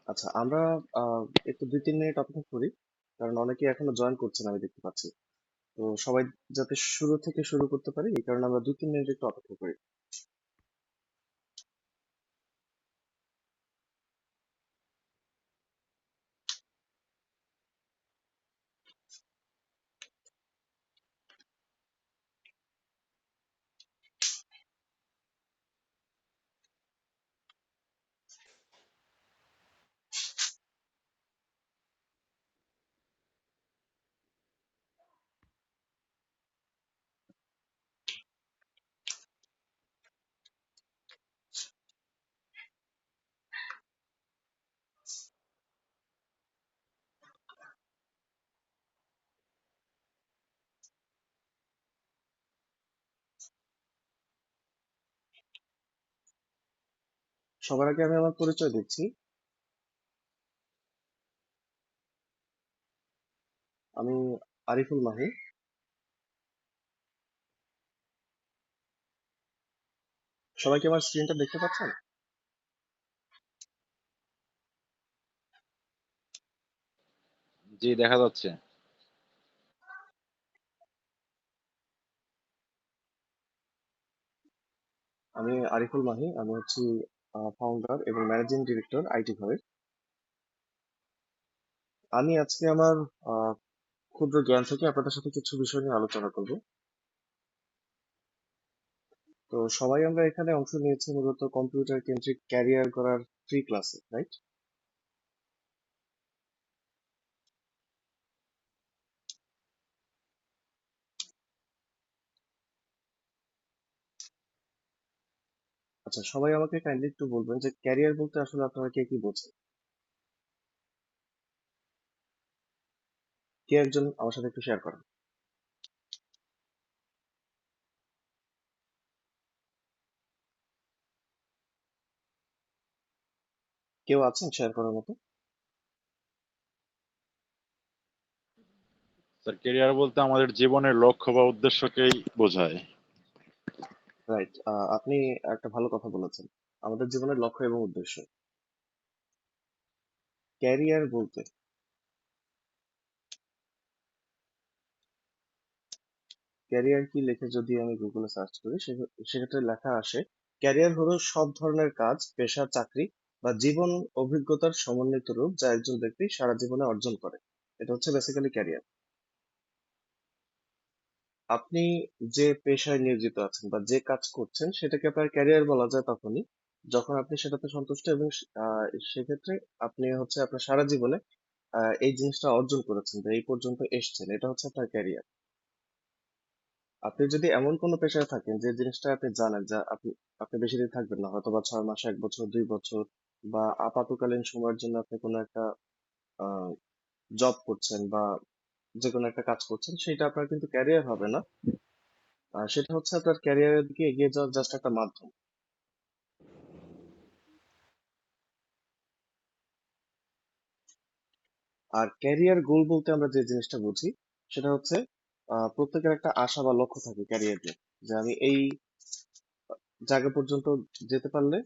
আচ্ছা, আমরা একটু 2-3 মিনিট অপেক্ষা করি, কারণ অনেকে এখনো জয়েন করছেন আমি দেখতে পাচ্ছি। তো সবাই যাতে শুরু থেকে শুরু করতে পারি, এই কারণে আমরা 2-3 মিনিট একটু অপেক্ষা করি। সবার আগে আমি আমার পরিচয় দিচ্ছি। আমি আরিফুল মাহি। সবাই কি আমার স্ক্রিনটা দেখতে পাচ্ছেন? জি, দেখা যাচ্ছে। আমি আরিফুল মাহি, আমি হচ্ছি ফাউন্ডার এবং ম্যানেজিং ডিরেক্টর আইটি ঘরের। আমি আজকে আমার আহ, ক্ষুদ্র জ্ঞান থেকে আপনাদের সাথে কিছু বিষয় নিয়ে আলোচনা করব। তো সবাই আমরা এখানে অংশ নিয়েছি মূলত কম্পিউটার কেন্দ্রিক ক্যারিয়ার করার ফ্রি ক্লাসে, রাইট? আচ্ছা, সবাই আমাকে কাইন্ডলি একটু বলবেন যে ক্যারিয়ার বলতে আসলে আপনারা কে কি বোঝেন? কে একজন আমার সাথে একটু শেয়ার করেন। কেউ আছেন শেয়ার করার মতো? স্যার, ক্যারিয়ার বলতে আমাদের জীবনের লক্ষ্য বা উদ্দেশ্যকেই বোঝায়। রাইট। আপনি একটা ভালো কথা বলেছেন, আমাদের জীবনের লক্ষ্য এবং উদ্দেশ্য। ক্যারিয়ার বলতে, ক্যারিয়ার কি লিখে যদি আমি গুগলে সার্চ করি, সেক্ষেত্রে লেখা আসে, ক্যারিয়ার হলো সব ধরনের কাজ, পেশা, চাকরি বা জীবন অভিজ্ঞতার সমন্বিত রূপ যা একজন ব্যক্তি সারা জীবনে অর্জন করে। এটা হচ্ছে বেসিক্যালি ক্যারিয়ার। আপনি যে পেশায় নিয়োজিত আছেন বা যে কাজ করছেন সেটাকে আপনার ক্যারিয়ার বলা যায় তখনই যখন আপনি সেটাতে সন্তুষ্ট এবং সেক্ষেত্রে আপনি হচ্ছে আপনার সারা জীবনে এই জিনিসটা অর্জন করেছেন বা এই পর্যন্ত এসেছেন, এটা হচ্ছে আপনার ক্যারিয়ার। আপনি যদি এমন কোনো পেশায় থাকেন যে জিনিসটা আপনি জানেন যে আপনি আপনি বেশি দিন থাকবেন না, হয়তো বা 6 মাস, 1 বছর, 2 বছর, বা আপাতকালীন সময়ের জন্য আপনি কোনো একটা জব করছেন বা যে কোনো একটা কাজ করছেন, সেটা আপনার কিন্তু ক্যারিয়ার হবে না। সেটা হচ্ছে আপনার ক্যারিয়ারের দিকে এগিয়ে যাওয়ার জাস্ট একটা মাধ্যম। আর ক্যারিয়ার গোল বলতে আমরা যে জিনিসটা বুঝি সেটা হচ্ছে প্রত্যেকের একটা আশা বা লক্ষ্য থাকে ক্যারিয়ারে, যে আমি এই জায়গা পর্যন্ত যেতে পারলে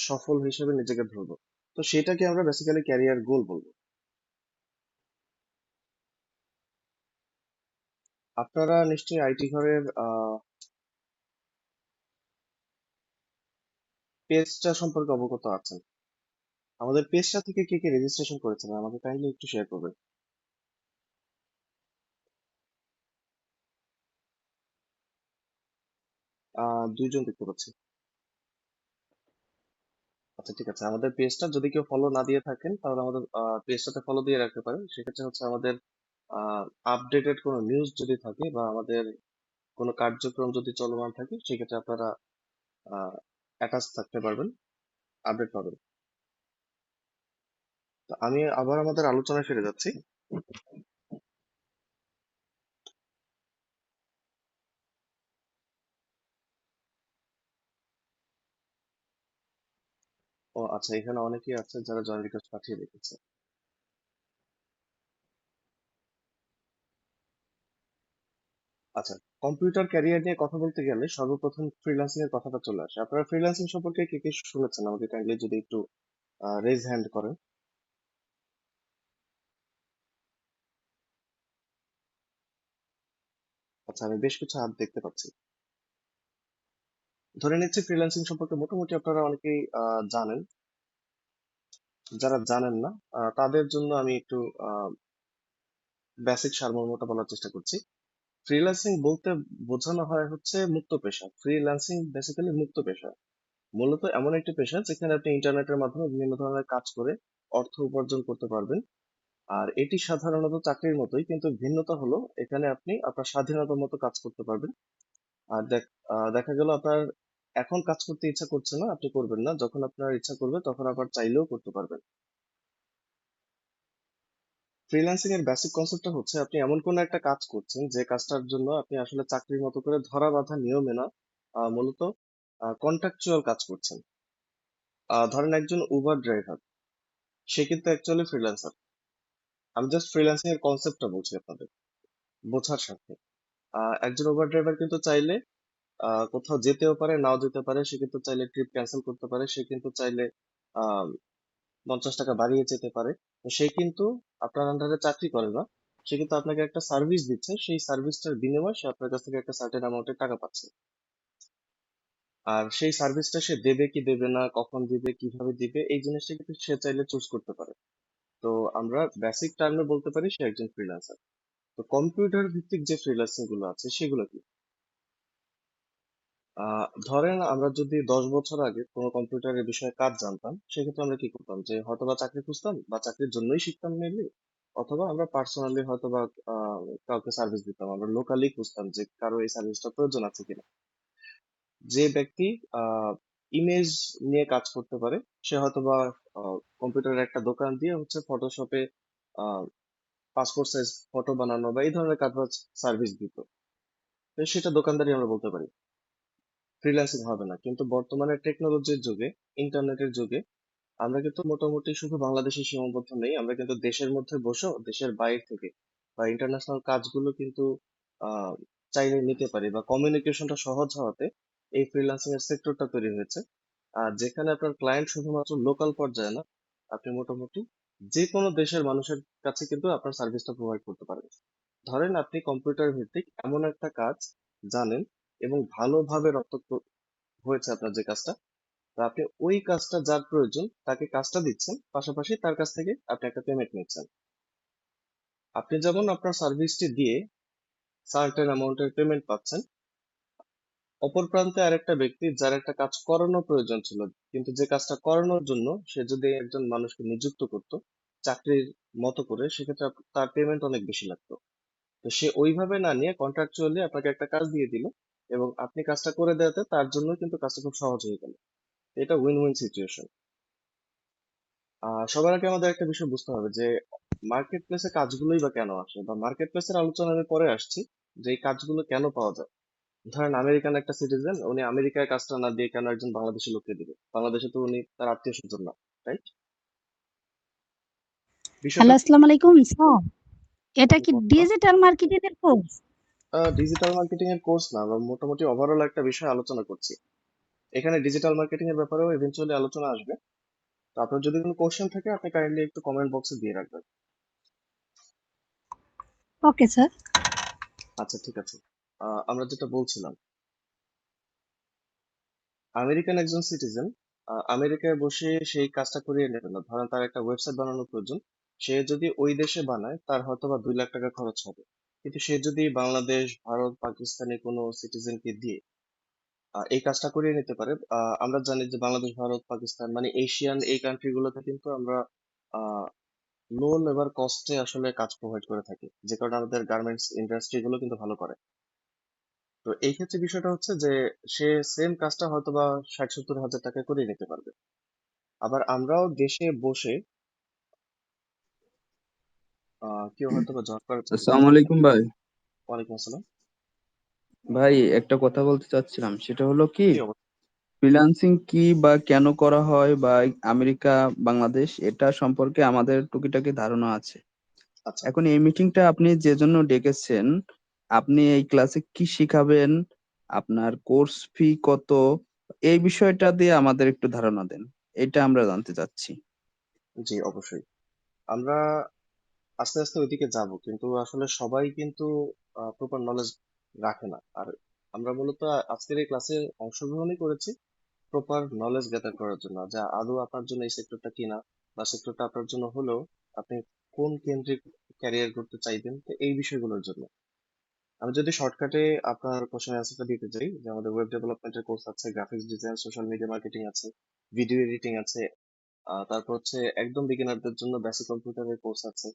সফল হিসেবে নিজেকে ধরবো। তো সেটাকে আমরা বেসিক্যালি ক্যারিয়ার গোল বলবো। আপনারা নিশ্চয়ই আইটি ঘরের পেজটা সম্পর্কে অবগত আছেন। আমাদের পেজটা থেকে কে কে রেজিস্ট্রেশন করেছেন আমাকে কাইন্ডলি একটু শেয়ার করবেন। 2 জন দেখতে পাচ্ছি। আচ্ছা, ঠিক আছে, আমাদের পেজটা যদি কেউ ফলো না দিয়ে থাকেন তাহলে আমাদের পেজটাতে ফলো দিয়ে রাখতে পারেন। সেক্ষেত্রে হচ্ছে আমাদের আপডেটেড কোনো নিউজ যদি থাকে বা আমাদের কোনো কার্যক্রম যদি চলমান থাকে, সেক্ষেত্রে আপনারা অ্যাটাচ থাকতে পারবেন, আপডেট পাবেন। তো আমি আবার আমাদের আলোচনায় ফিরে যাচ্ছি। ও আচ্ছা, এখানে অনেকেই আছে যারা জয়েন রিকোয়েস্ট পাঠিয়ে রেখেছে। আচ্ছা, কম্পিউটার ক্যারিয়ার নিয়ে কথা বলতে গেলে সর্বপ্রথম ফ্রিল্যান্সিং এর কথাটা চলে আসে। আপনারা ফ্রিল্যান্সিং সম্পর্কে কি কি শুনেছেন আমাকে কাইন্ডলি যদি একটু রেজ হ্যান্ড করেন। আচ্ছা, আমি বেশ কিছু অ্যাপ দেখতে পাচ্ছি। ধরে নিচ্ছি ফ্রিল্যান্সিং সম্পর্কে মোটামুটি আপনারা অনেকেই জানেন। যারা জানেন না তাদের জন্য আমি একটু বেসিক সারমর্মটা বলার চেষ্টা করছি। ফ্রিল্যান্সিং বলতে বোঝানো হয় হচ্ছে মুক্ত পেশা। ফ্রিল্যান্সিং বেসিক্যালি মুক্ত পেশা। মূলত এমন একটি পেশা যেখানে আপনি ইন্টারনেটের মাধ্যমে বিভিন্ন ধরনের কাজ করে অর্থ উপার্জন করতে পারবেন। আর এটি সাধারণত চাকরির মতোই, কিন্তু ভিন্নতা হলো এখানে আপনি আপনার স্বাধীনতার মতো কাজ করতে পারবেন। আর দেখা গেল আপনার এখন কাজ করতে ইচ্ছা করছে না, আপনি করবেন না, যখন আপনার ইচ্ছা করবে তখন আবার চাইলেও করতে পারবেন। ফ্রিল্যান্সিং এর বেসিক কনসেপ্টটা হচ্ছে আপনি এমন কোনো একটা কাজ করছেন যে কাজটার জন্য আপনি আসলে চাকরির মতো করে ধরা বাঁধা নিয়মে না, মূলত কন্ট্রাকচুয়াল কাজ করছেন। ধরেন একজন উবার ড্রাইভার, সে কিন্তু অ্যাকচুয়ালি ফ্রিল্যান্সার। আমি জাস্ট ফ্রিল্যান্সিং এর কনসেপ্টটা বলছি আপনাদের বোঝার সাথে। একজন উবার ড্রাইভার কিন্তু চাইলে কোথাও যেতেও পারে, নাও যেতে পারে। সে কিন্তু চাইলে ট্রিপ ক্যান্সেল করতে পারে, সে কিন্তু চাইলে আহ 50 টাকা বাড়িয়ে যেতে পারে। তো সে কিন্তু আপনার আন্ডারে চাকরি করে না, সে কিন্তু আপনাকে একটা সার্ভিস দিচ্ছে, সেই সার্ভিসটার বিনিময়ে সে আপনার কাছ থেকে একটা সার্টেন অ্যামাউন্টের টাকা পাচ্ছে। আর সেই সার্ভিসটা সে দেবে কি দেবে না, কখন দিবে, কিভাবে দিবে, এই জিনিসটা কিন্তু সে চাইলে চুজ করতে পারে। তো আমরা বেসিক টার্মে বলতে পারি সে একজন ফ্রিল্যান্সার। তো কম্পিউটার ভিত্তিক যে ফ্রিল্যান্সিং গুলো আছে সেগুলো কি? ধরেন আমরা যদি 10 বছর আগে কোনো কম্পিউটারের বিষয়ে কাজ জানতাম, সেক্ষেত্রে আমরা কি করতাম, যে হয়তোবা চাকরি খুঁজতাম বা চাকরির জন্যই শিখতাম মেনলি, অথবা আমরা পার্সোনালি হয়তোবা কাউকে সার্ভিস দিতাম, আমরা লোকালি খুঁজতাম যে কারো এই সার্ভিসটা প্রয়োজন আছে কিনা। যে ব্যক্তি ইমেজ নিয়ে কাজ করতে পারে, সে হয়তোবা কম্পিউটারের একটা দোকান দিয়ে হচ্ছে ফটোশপে পাসপোর্ট সাইজ ফটো বানানো বা এই ধরনের কাজ সার্ভিস দিত। তো সেটা দোকানদারি আমরা বলতে পারি, ফ্রিল্যান্সিং হবে না। কিন্তু বর্তমানে টেকনোলজির যুগে, ইন্টারনেটের যুগে আমরা কিন্তু মোটামুটি শুধু বাংলাদেশে সীমাবদ্ধ নেই, আমরা কিন্তু দেশের মধ্যে বসেও দেশের বাইরে থেকে বা ইন্টারন্যাশনাল কাজগুলো কিন্তু আহ চাইলে নিতে পারি, বা কমিউনিকেশনটা সহজ হওয়াতে এই ফ্রিল্যান্সিং এর সেক্টরটা তৈরি হয়েছে। আর যেখানে আপনার ক্লায়েন্ট শুধুমাত্র লোকাল পর্যায়ে না, আপনি মোটামুটি যে কোনো দেশের মানুষের কাছে কিন্তু আপনার সার্ভিসটা প্রোভাইড করতে পারবেন। ধরেন আপনি কম্পিউটার ভিত্তিক এমন একটা কাজ জানেন এবং ভালোভাবে রপ্ত হয়েছে আপনার যে কাজটা, তো আপনি ওই কাজটা যার প্রয়োজন তাকে কাজটা দিচ্ছেন, পাশাপাশি তার কাছ থেকে আপনি একটা পেমেন্ট নিচ্ছেন। আপনি যেমন আপনার সার্ভিসটি দিয়ে সার্টেন অ্যামাউন্টের পেমেন্ট পাচ্ছেন, অপর প্রান্তে আরেকটা ব্যক্তি যার একটা কাজ করানো প্রয়োজন ছিল, কিন্তু যে কাজটা করানোর জন্য সে যদি একজন মানুষকে নিযুক্ত করত চাকরির মতো করে, সেক্ষেত্রে তার পেমেন্ট অনেক বেশি লাগতো। তো সে ওইভাবে না নিয়ে কন্ট্রাকচুয়ালি আপনাকে একটা কাজ দিয়ে দিল, এবং আপনি কাজটা করে দেওয়াতে তার জন্য কিন্তু কাজটা খুব সহজ হয়ে গেল। এটা উইন উইন সিচুয়েশন। সবার আগে আমাদের একটা বিষয় বুঝতে হবে যে মার্কেট প্লেসে কাজগুলোই বা কেন আসে, বা মার্কেট প্লেসের আলোচনা আমি পরে আসছি, যে এই কাজগুলো কেন পাওয়া যায়। ধরেন আমেরিকান একটা সিটিজেন, উনি আমেরিকায় কাজটা না দিয়ে কেন একজন বাংলাদেশি লোককে দিবে? বাংলাদেশে তো উনি তার আত্মীয় স্বজন না, রাইট? বিষয়টা হ্যালো, আসসালামু আলাইকুম স্যার। এটা কি হচ্ছে ডিজিটাল মার্কেটিং এর কোর্স? ডিজিটাল মার্কেটিং এর কোর্স না, আমরা মোটামুটি ওভারঅল একটা বিষয় আলোচনা করছি। এখানে ডিজিটাল মার্কেটিং এর ব্যাপারেও ইভেন্চুয়ালি আলোচনা আসবে। তো আপনার যদি কোনো কোশ্চেন থাকে আপনি কাইন্ডলি একটু কমেন্ট বক্সে দিয়ে রাখবেন। Okay sir. আচ্ছা, ঠিক আছে। আমরা যেটা বলছিলাম, আমেরিকান একজন সিটিজেন আমেরিকায় বসে সেই কাজটা করিয়ে নেবে না। ধরেন তার একটা ওয়েবসাইট বানানোর প্রয়োজন, সে যদি ওই দেশে বানায় তার হয়তো বা 2 লাখ টাকা খরচ হবে। কিন্তু সে যদি বাংলাদেশ, ভারত, পাকিস্তানি কোনো সিটিজেনকে দিয়ে এই কাজটা করিয়ে নিতে পারে। আমরা জানি যে বাংলাদেশ, ভারত, পাকিস্তান মানে এশিয়ান এই কান্ট্রি গুলোতে কিন্তু আমরা লো লেবার কস্টে আসলে কাজ প্রোভাইড করে থাকি, যে কারণে আমাদের গার্মেন্টস ইন্ডাস্ট্রি গুলো কিন্তু ভালো করে। তো এই ক্ষেত্রে বিষয়টা হচ্ছে যে সে সেম কাজটা হয়তো বা 60-70 হাজার টাকায় করিয়ে নিতে পারবে। আবার আমরাও দেশে বসে কেউ হয়তো বা জব করার চাইতে আসসালামু চাচ্ছে। আলাইকুম ভাই। ওয়ালাইকুম আসসালাম। ভাই একটা কথা বলতে চাচ্ছিলাম, সেটা হলো কি কি অবস্থা? ফ্রিল্যান্সিং কি বা কেন করা হয়, বা আমেরিকা বাংলাদেশ এটা সম্পর্কে আমাদের টুকিটাকি ধারণা আছে। আচ্ছা, এখন এই মিটিংটা আপনি যে জন্য ডেকেছেন, আপনি এই ক্লাসে কি শিখাবেন, আপনার কোর্স ফি কত, এই বিষয়টা দিয়ে আমাদের একটু ধারণা দেন, এটা আমরা জানতে চাচ্ছি। জি অবশ্যই। আমরা আস্তে আস্তে ওইদিকে যাব, কিন্তু আসলে সবাই কিন্তু প্রপার নলেজ রাখে না। আর আমরা মূলত আজকের এই ক্লাসে অংশগ্রহণই করেছি প্রপার নলেজ গ্যাদার করার জন্য, যা আদৌ আপনার জন্য এই সেক্টরটা কিনা, বা সেক্টরটা আপনার জন্য হলেও আপনি কোন কেন্দ্রিক ক্যারিয়ার করতে চাইবেন, তো এই বিষয়গুলোর জন্য। আমি যদি শর্টকাটে আপনার কোশ্চেন অ্যান্সারটা দিতে চাই, যে আমাদের ওয়েব ডেভেলপমেন্টের কোর্স আছে, graphics design, social media marketing আছে, ভিডিও এডিটিং আছে, তারপর হচ্ছে একদম বিগিনারদের জন্য বেসিক কম্পিউটারের কোর্স আছে।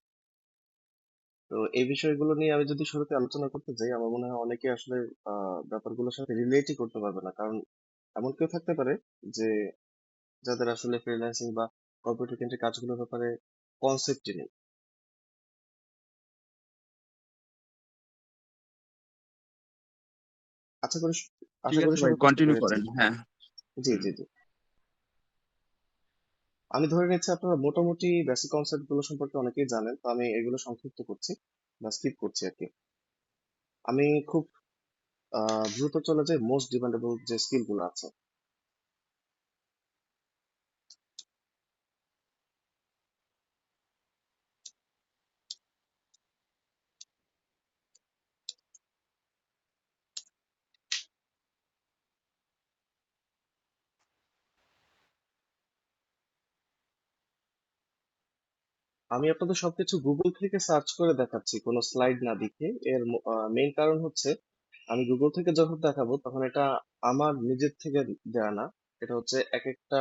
তো এই বিষয়গুলো নিয়ে আমি যদি শুরুতে আলোচনা করতে যাই, আমার মনে হয় অনেকে আসলে ব্যাপারগুলোর সাথে রিলেটই করতে পারবে না, কারণ এমন কেউ থাকতে পারে যে যাদের আসলে ফ্রিল্যান্সিং বা কম্পিউটার কেন্দ্রিক কাজগুলোর ব্যাপারে কনসেপ্টই নেই। আশা করি ঠিক আশা করি আছে ভাই, সবাই বুঝতে কন্টিনিউ পেরেছেন। করেন। হ্যাঁ। জি, হুম। জি, জি। আমি ধরে নিচ্ছি আপনারা মোটামুটি বেসিক কনসেপ্ট গুলো সম্পর্কে অনেকেই জানেন, তো আমি এগুলো সংক্ষিপ্ত করছি বা স্কিপ করছি আর কি। আমি খুব দ্রুত চলে যাই মোস্ট ডিমান্ডেবল যে স্কিল গুলো আছে। আমি আপনাদের সবকিছু গুগল থেকে সার্চ করে দেখাচ্ছি, কোনো স্লাইড না দেখে। এর মেইন কারণ হচ্ছে, আমি গুগল থেকে যখন দেখাবো তখন এটা আমার নিজের থেকে দেয়া না। এটা হচ্ছে এক একটা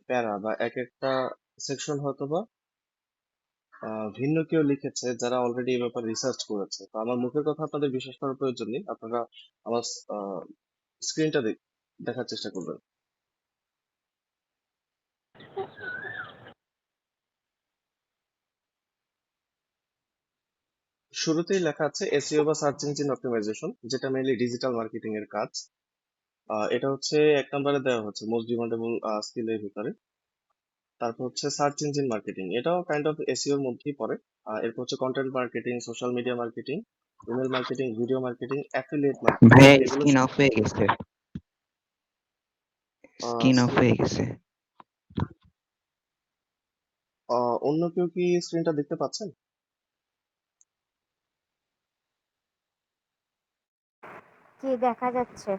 প্যারা বা এক একটা সেকশন হয়তো বা ভিন্ন কেউ লিখেছে, যারা অলরেডি এই ব্যাপারে রিসার্চ করেছে। তো আমার মুখের কথা আপনাদের বিশ্বাস করার প্রয়োজন নেই, আপনারা আমার স্ক্রিনটা দেখার চেষ্টা করবেন। শুরুতেই লেখা আছে এসইও বা সার্চ ইঞ্জিন অপটিমাইজেশন, যেটা মেইনলি ডিজিটাল মার্কেটিং এর কাজ। এটা হচ্ছে এক নম্বরে দেওয়া হচ্ছে মোস্ট ডিমান্ডেবল স্কিলের ভিতরে। তারপর হচ্ছে সার্চ ইঞ্জিন মার্কেটিং, এটাও কাইন্ড অফ এসইও এর মধ্যেই পড়ে। এরপর হচ্ছে content marketing, social media marketing, email marketing, video marketing, affiliate marketing, ভাইয়া এগুলো স্ক্রিন সব। অফ হয়ে গেছে, স্ক্রিন অফ স্ক্রিন হয়ে গেছে। অন্য কেউ কি স্ক্রিনটা দেখতে পাচ্ছেন? কি দেখা যাচ্ছে?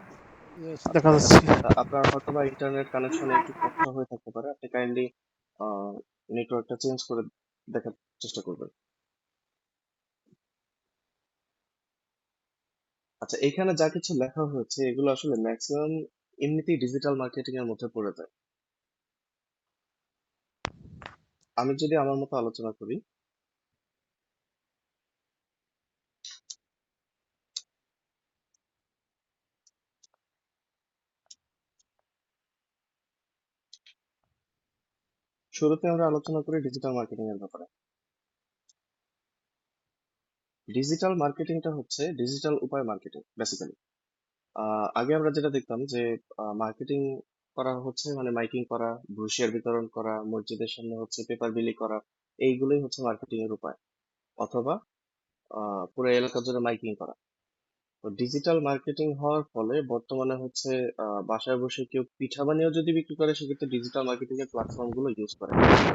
আচ্ছা, দেখা যাচ্ছে। আপনার হয়তো বা ইন্টারনেট কানেকশনে একটু সমস্যা হয়ে থাকতে পারে, আপনি কাইন্ডলি নেটওয়ার্কটা চেঞ্জ করে দেখার চেষ্টা করবেন। আচ্ছা, এখানে যা কিছু লেখা হয়েছে এগুলো আসলে ম্যাক্সিমাম এমনিতেই ডিজিটাল মার্কেটিং এর মধ্যে পড়ে যায়। আমি যদি আমার মতো আলোচনা করি, শুরুতে আমরা আলোচনা করি ডিজিটাল মার্কেটিং এর ব্যাপারে। ডিজিটাল মার্কেটিংটা হচ্ছে ডিজিটাল উপায় মার্কেটিং বেসিক্যালি। আগে আমরা যেটা দেখতাম যে মার্কেটিং করা হচ্ছে মানে মাইকিং করা, ব্রোশিয়ার বিতরণ করা, মসজিদের সামনে হচ্ছে পেপার বিলি করা, এইগুলোই হচ্ছে মার্কেটিং এর উপায়। অথবা পুরো এলাকা জুড়ে মাইকিং করা। তো ডিজিটাল মার্কেটিং হওয়ার ফলে বর্তমানে হচ্ছে বাসায় বসে কেউ পিঠা বানিয়েও যদি বিক্রি করে, সেক্ষেত্রে ডিজিটাল মার্কেটিং এর প্ল্যাটফর্ম গুলো ইউজ করে।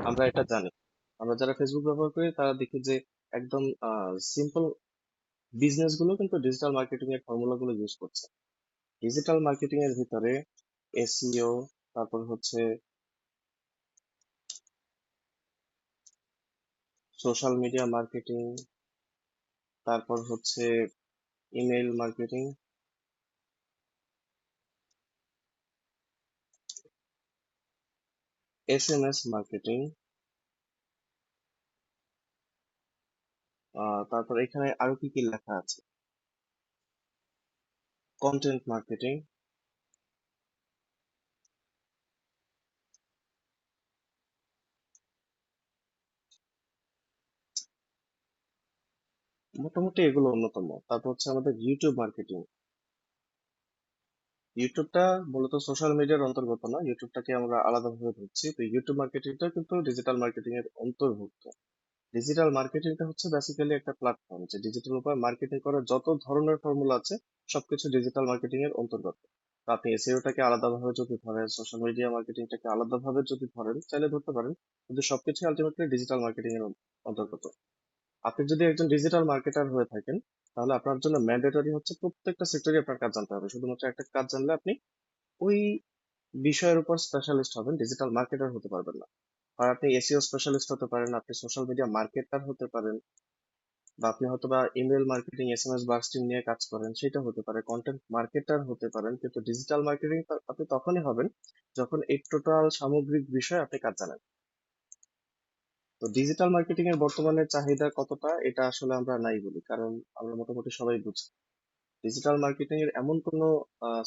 আমরা এটা জানি। আমরা যারা ফেসবুক ব্যবহার করি তারা দেখি যে একদম সিম্পল বিজনেস গুলো কিন্তু ডিজিটাল মার্কেটিং এর ফর্মুলা গুলো ইউজ করছে। ডিজিটাল মার্কেটিং এর ভিতরে এসইও, তারপর হচ্ছে সোশ্যাল মিডিয়া মার্কেটিং, তারপর হচ্ছে ইমেল মার্কেটিং, এসএমএস মার্কেটিং, তারপর এখানে আরো কি কি লেখা আছে, কন্টেন্ট মার্কেটিং। মোটামুটি এগুলো অন্যতম। তারপর হচ্ছে আমাদের ইউটিউব মার্কেটিং। ইউটিউবটা মূলত সোশ্যাল মিডিয়ার অন্তর্গত না, ইউটিউবটাকে আমরা আলাদাভাবে ধরছি। তো ইউটিউব মার্কেটিংটা কিন্তু ডিজিটাল মার্কেটিং এর অন্তর্ভুক্ত। ডিজিটাল মার্কেটিংটা হচ্ছে বেসিক্যালি একটা প্ল্যাটফর্ম, যে ডিজিটাল উপায় মার্কেটিং করার যত ধরনের ফর্মুলা আছে সবকিছু ডিজিটাল মার্কেটিং এর অন্তর্গত। তো আপনি এসইওটাকে আলাদাভাবে যদি ধরেন, সোশ্যাল মিডিয়া মার্কেটিংটাকে আলাদাভাবে যদি ধরেন, চাইলে ধরতে পারেন, কিন্তু সবকিছু আলটিমেটলি ডিজিটাল মার্কেটিং এর অন্তর্গত। আপনি যদি একজন ডিজিটাল মার্কেটার হয়ে থাকেন, তাহলে আপনার জন্য ম্যান্ডেটরি হচ্ছে প্রত্যেকটা সেক্টরে আপনার কাজ জানতে হবে। শুধুমাত্র একটা কাজ জানলে আপনি ওই বিষয়ের উপর স্পেশালিস্ট হবেন, ডিজিটাল মার্কেটার হতে পারবেন না। আর আপনি এসইও স্পেশালিস্ট হতে পারেন, আপনি সোশ্যাল মিডিয়া মার্কেটার হতে পারেন, বা আপনি হয়তো বা ইমেল মার্কেটিং, এসএমএস বার্স্টিং নিয়ে কাজ করেন, সেটা হতে পারে, কন্টেন্ট মার্কেটার হতে পারেন। কিন্তু ডিজিটাল মার্কেটিং আপনি তখনই হবেন যখন এই টোটাল সামগ্রিক বিষয়ে আপনি কাজ জানেন। তো ডিজিটাল মার্কেটিং এর বর্তমানে চাহিদা কতটা, এটা আসলে আমরা নাই বলি, কারণ আমরা মোটামুটি সবাই বুঝি ডিজিটাল মার্কেটিং এর এমন কোনো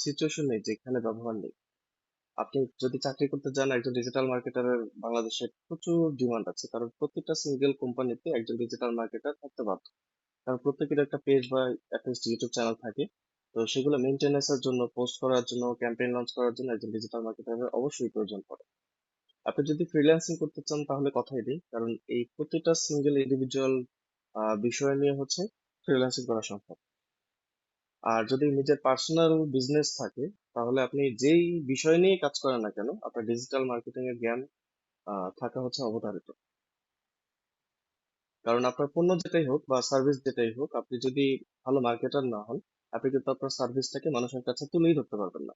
সিচুয়েশন নেই যেখানে ব্যবহার নেই। আপনি যদি চাকরি করতে যান একজন ডিজিটাল মার্কেটারের, বাংলাদেশে প্রচুর ডিমান্ড আছে, কারণ প্রত্যেকটা সিঙ্গেল কোম্পানিতে একজন ডিজিটাল মার্কেটার থাকতে বাধ্য। কারণ প্রত্যেকের একটা পেজ বা অ্যাটলিস্ট ইউটিউব চ্যানেল থাকে। তো সেগুলো মেনটেন্যান্স এর জন্য, পোস্ট করার জন্য, ক্যাম্পেইন লঞ্চ করার জন্য একজন ডিজিটাল মার্কেটারের অবশ্যই প্রয়োজন পড়ে। আপনি যদি ফ্রিল্যান্সিং করতে চান তাহলে কথাই নেই, কারণ এই প্রতিটা সিঙ্গেল ইন্ডিভিজুয়াল বিষয় নিয়ে হচ্ছে ফ্রিল্যান্সিং করা সম্ভব। আর যদি নিজের পার্সোনাল বিজনেস থাকে, তাহলে আপনি যেই বিষয় নিয়ে কাজ করেন না কেন, আপনার ডিজিটাল মার্কেটিং এর জ্ঞান থাকা হচ্ছে অবধারিত। কারণ আপনার পণ্য যেটাই হোক বা সার্ভিস যেটাই হোক, আপনি যদি ভালো মার্কেটার না হন, আপনি কিন্তু আপনার সার্ভিসটাকে মানুষের কাছে তুলেই ধরতে পারবেন না।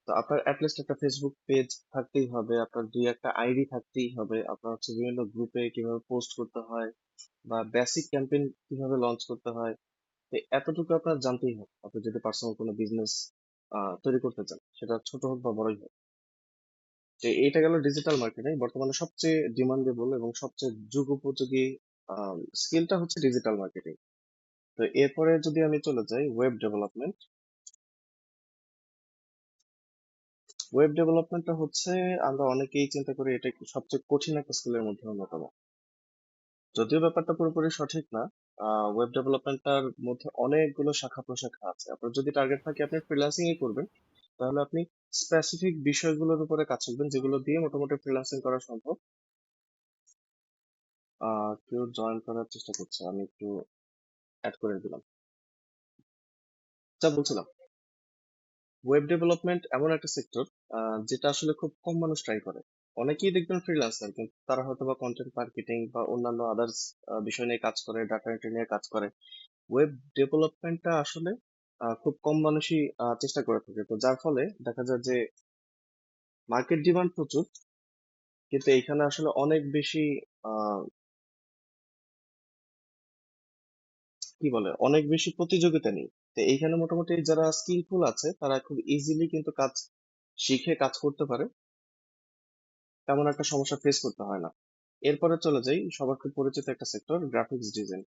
তো আপনার অ্যাটলিস্ট একটা ফেসবুক পেজ থাকতেই হবে, আপনার দুই একটা আইডি থাকতেই হবে, আপনার হচ্ছে বিভিন্ন গ্রুপে কিভাবে পোস্ট করতে হয় বা বেসিক ক্যাম্পেইন কিভাবে লঞ্চ করতে হয়, তো এতটুকু আপনার জানতেই হবে আপনি যদি পার্সোনাল কোনো বিজনেস তৈরি করতে চান, সেটা ছোট হোক বা বড়ই হোক। তো এটা গেল ডিজিটাল মার্কেটিং। বর্তমানে সবচেয়ে ডিমান্ডেবল এবং সবচেয়ে যুগোপযোগী স্কিলটা হচ্ছে ডিজিটাল মার্কেটিং। তো এরপরে যদি আমি চলে যাই ওয়েব ডেভেলপমেন্ট। ওয়েব ডেভেলপমেন্টটা হচ্ছে, আমরা অনেকেই চিন্তা করি এটা একটু সবচেয়ে কঠিন একটা স্কিলের মধ্যে অন্যতম। যদিও ব্যাপারটা পুরোপুরি সঠিক না। ওয়েব ডেভেলপমেন্টটার মধ্যে অনেকগুলো শাখা প্রশাখা আছে। আপনার যদি টার্গেট থাকে আপনি ফ্রিল্যান্সিং ই করবেন, তাহলে আপনি স্পেসিফিক বিষয়গুলোর উপরে কাজ করবেন যেগুলো দিয়ে মোটামুটি ফ্রিল্যান্সিং করা সম্ভব। কেউ জয়েন করার চেষ্টা করছে, আমি একটু অ্যাড করে দিলাম। যা বলছিলাম, ওয়েব ডেভেলপমেন্ট এমন একটা সেক্টর যেটা আসলে খুব কম মানুষ ট্রাই করে। অনেকেই দেখবেন ফ্রিল্যান্সার, কিন্তু তারা হয়তো বা কন্টেন্ট মার্কেটিং বা অন্যান্য আদার্স বিষয় নিয়ে কাজ করে, ডাটা এন্ট্রি নিয়ে কাজ করে। ওয়েব ডেভেলপমেন্টটা আসলে খুব কম মানুষই চেষ্টা করে থাকে। তো যার ফলে দেখা যায় যে মার্কেট ডিমান্ড প্রচুর, কিন্তু এইখানে আসলে অনেক বেশি আহ, কি বলে, অনেক বেশি প্রতিযোগিতা নেই। তো এইখানে মোটামুটি যারা স্কিলফুল আছে তারা খুব ইজিলি কিন্তু কাজ শিখে কাজ করতে পারে, তেমন একটা সমস্যা ফেস করতে হয় না। এরপরে চলে যাই সবার খুব পরিচিত একটা সেক্টর, গ্রাফিক্স ডিজাইন।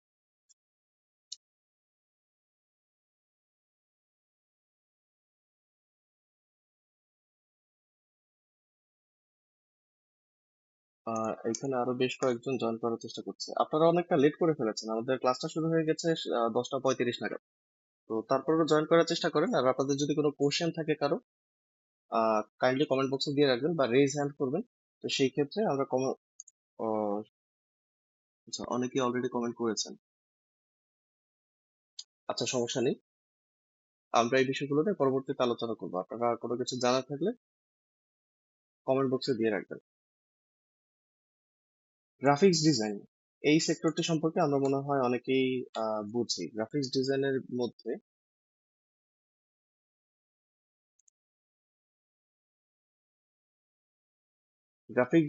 এখানে আরো বেশ কয়েকজন জয়েন করার চেষ্টা করছে। আপনারা অনেকটা লেট করে ফেলেছেন, আমাদের ক্লাসটা শুরু হয়ে গেছে 10টা 35 নাগাদ। তো তারপরেও জয়েন করার চেষ্টা করেন। আর আপনাদের যদি কোনো কোশ্চেন থাকে কারো, কাইন্ডলি কমেন্ট বক্সে দিয়ে রাখবেন বা রেজ হ্যান্ড করবেন। তো সেই ক্ষেত্রে আমরা আচ্ছা, অনেকেই অলরেডি কমেন্ট করেছেন। আচ্ছা, সমস্যা নেই, আমরা এই বিষয়গুলো নিয়ে পরবর্তীতে আলোচনা করবো। আপনারা কোনো কিছু জানার থাকলে কমেন্ট বক্সে দিয়ে রাখবেন। গ্রাফিক্স ডিজাইন, এই সেক্টরটি সম্পর্কে আমরা মনে হয় অনেকেই বুঝি। গ্রাফিক